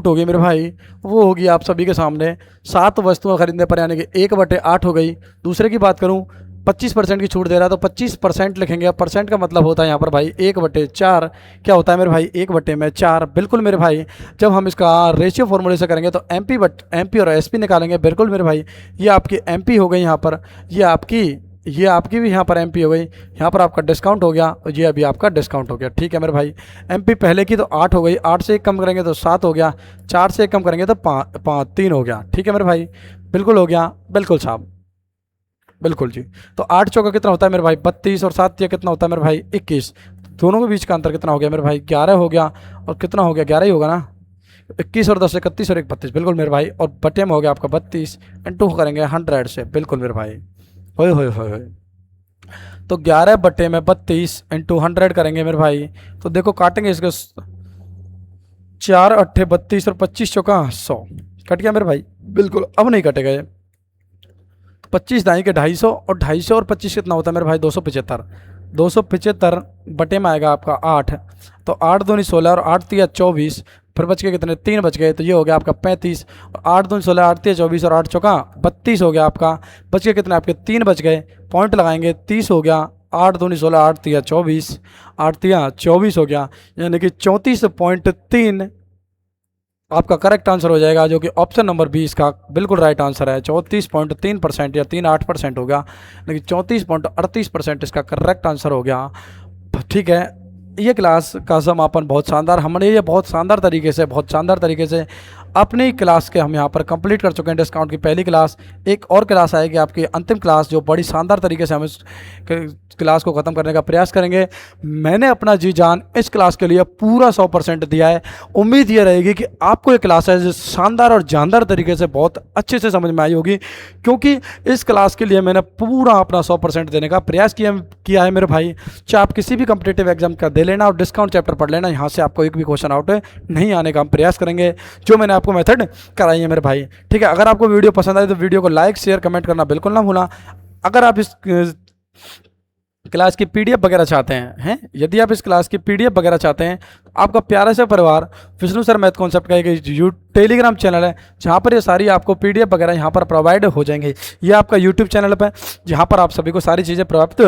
होगी मेरे भाई, वो होगी आप सभी के सामने 7 वस्तुएं खरीदने पर, यानी कि 1/8 हो गई। दूसरे की बात करूं, 25% की छूट दे रहा है तो 25% लिखेंगे। अब परसेंट का मतलब होता है यहाँ पर भाई 1/4। क्या होता है मेरे भाई, 1/4। बिल्कुल मेरे भाई, जब हम इसका रेशियो फॉर्मूले से करेंगे तो MP और SP निकालेंगे। बिल्कुल मेरे भाई, ये आपकी MP हो गई यहाँ पर, ये आपकी भी यहाँ पर MP हो गई। यहाँ पर आपका डिस्काउंट हो गया, और ये अभी आपका डिस्काउंट हो गया। ठीक है मेरे भाई, MP पहले की तो 8 हो गई, 8 से 1 कम करेंगे तो 7 हो गया, 4 से 1 कम करेंगे तो 3 हो गया। ठीक है मेरे भाई, बिल्कुल हो गया, बिल्कुल साहब, बिल्कुल जी। तो 8 चौका कितना होता है मेरे भाई, 32, और 7 तिया कितना होता है मेरे भाई, 21। दोनों के बीच का अंतर कितना हो गया मेरे भाई, 11 हो गया। और कितना हो गया, 11 ही होगा ना, 21 और 10 31 और 1 32। बिल्कुल मेरे भाई, और बटे में हो गया आपका 32, इंटू करेंगे 100 से। बिल्कुल मेरे भाई, हो। तो 11/32 इंटू 100 करेंगे मेरे भाई, तो देखो काटेंगे इसको, 4 अट्ठे 32 और 25 चौका 100, कट गया मेरे भाई। बिल्कुल, अब नहीं कटेगा ये। 25 दाई के 250, और 250 और 25 कितना होता है मेरे भाई, 275। 275 बटे में आएगा आपका 8, तो 8 दूनी 16 और 8 तिया 24, फिर बच गए कितने, 3 बच गए, तो ये हो गया आपका 35। और 8 दूनी 16, 8 तिया 24 और 8 चौका 32 हो गया आपका। बच गए कितने आपके, 3 बच गए, पॉइंट लगाएंगे, 30 हो गया। 8 दूनी 16, 8 तिया 24, 8 तिया 24 हो गया, यानी कि 34.3 आपका करेक्ट आंसर हो जाएगा, जो कि ऑप्शन नंबर 20 का बिल्कुल राइट आंसर है। 34.3% या 38% हो गया, लेकिन 34.38% इसका करेक्ट आंसर हो गया। ठीक है, ये क्लास का समापन बहुत शानदार, हमने ये बहुत शानदार तरीके से अपनी क्लास के हम यहाँ पर कंप्लीट कर चुके हैं। डिस्काउंट की पहली क्लास, एक और क्लास आएगी आपकी अंतिम क्लास, जो बड़ी शानदार तरीके से हम इस क्लास को ख़त्म करने का प्रयास करेंगे। मैंने अपना जी जान इस क्लास के लिए पूरा 100% दिया है। उम्मीद ये रहेगी कि आपको ये क्लास है शानदार और जानदार तरीके से बहुत अच्छे से समझ में आई होगी, क्योंकि इस क्लास के लिए मैंने पूरा अपना 100% देने का प्रयास किया है मेरे भाई। चाहे आप किसी भी कम्पिटेटिव एग्जाम का दे लेना और डिस्काउंट चैप्टर पढ़ लेना, यहाँ से आपको एक भी क्वेश्चन आउट नहीं आने का हम प्रयास करेंगे, जो मैंने आपको मेथड कराई है मेरे भाई। ठीक है, अगर आपको वीडियो पसंद आए तो वीडियो को लाइक शेयर कमेंट करना बिल्कुल ना भूलना। अगर आप इस क्लास की पीडीएफ वगैरह चाहते हैं यदि आप इस क्लास की पीडीएफ वगैरह चाहते हैं, आपका प्यारा सा परिवार विष्णु सर मैथ कॉन्सेप्ट का एक टेलीग्राम चैनल है, जहाँ पर ये सारी आपको पीडीएफ वगैरह यहाँ पर प्रोवाइड हो जाएंगे। ये आपका यूट्यूब चैनल पर, जहाँ पर आप सभी को सारी चीज़ें प्राप्त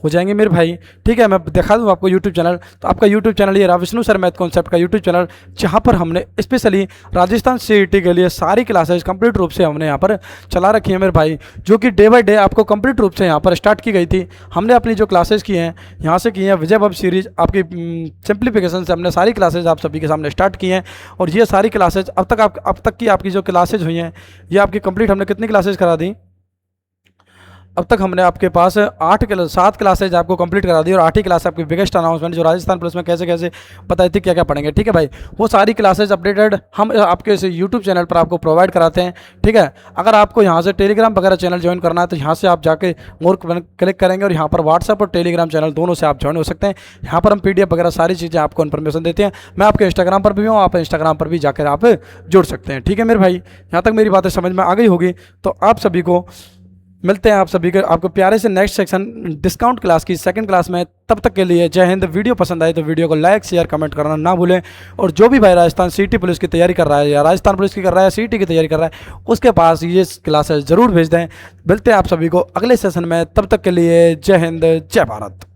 हो जाएंगी मेरे भाई। ठीक है, मैं दिखा दूँ आपको यूट्यूब चैनल। तो आपका यूट्यूब चैनल ये रहा, विष्णु सर मैथ कॉन्सेप्ट का यूट्यूब चैनल, जहाँ पर हमने स्पेशली राजस्थान सीईटी के लिए सारी क्लासेज कंप्लीट रूप से हमने यहाँ पर चला रखी है मेरे भाई, जो कि डे बाई डे आपको कंप्लीट रूप से यहाँ पर स्टार्ट की गई थी। हमने अपनी जो क्लासेज की हैं यहाँ से की हैं, विजय बब सीरीज आपकी सिंप्लीफिकेशन से हमने सारी क्लासेज आप सभी के सामने स्टार्ट की हैं। और ये सारी क्लासेज अब तक की आपकी जो क्लासेज हुई हैं, ये आपकी कंप्लीट हमने कितनी क्लासेज करा दी? अब तक हमने आपके पास 7 क्लासेज आपको कंप्लीट करा दी, और 8 ही क्लास आपकी बिगेस्ट अनाउंसमेंट जो राजस्थान पुलिस में कैसे कैसे बताई थी क्या क्या पढ़ेंगे। ठीक है भाई, वो सारी क्लासेज अपडेटेड हम आपके इस यूट्यूब चैनल पर आपको प्रोवाइड कराते हैं। ठीक है, अगर आपको यहाँ से टेलीग्राम वगैरह चैनल ज्वाइन करना है तो यहाँ से आप जाके मोर क्लिक करेंगे, और यहाँ पर व्हाट्सएप और टेलीग्राम चैनल दोनों से आप ज्वाइन हो सकते हैं। यहाँ पर हम पीडीएफ वगैरह सारी चीज़ें आपको इन्फॉर्मेशन देते हैं। मैं आपके इंस्टाग्राम पर भी हूँ, आप इंस्टाग्राम पर भी जाकर आप जुड़ सकते हैं। ठीक है मेरे भाई, यहाँ तक मेरी बातें समझ में आ गई होगी। तो आप सभी को मिलते हैं, आप सभी के आपको प्यारे से नेक्स्ट सेक्शन डिस्काउंट क्लास की सेकंड क्लास में। तब तक के लिए जय हिंद। वीडियो पसंद आए तो वीडियो को लाइक शेयर कमेंट करना ना भूलें। और जो भी भाई राजस्थान सीईटी पुलिस की तैयारी कर रहा है, या राजस्थान पुलिस की कर रहा है, सीईटी की तैयारी कर रहा है, उसके पास ये क्लासेस ज़रूर भेज दें। मिलते हैं आप सभी को अगले सेशन में, तब तक के लिए जय हिंद जय भारत।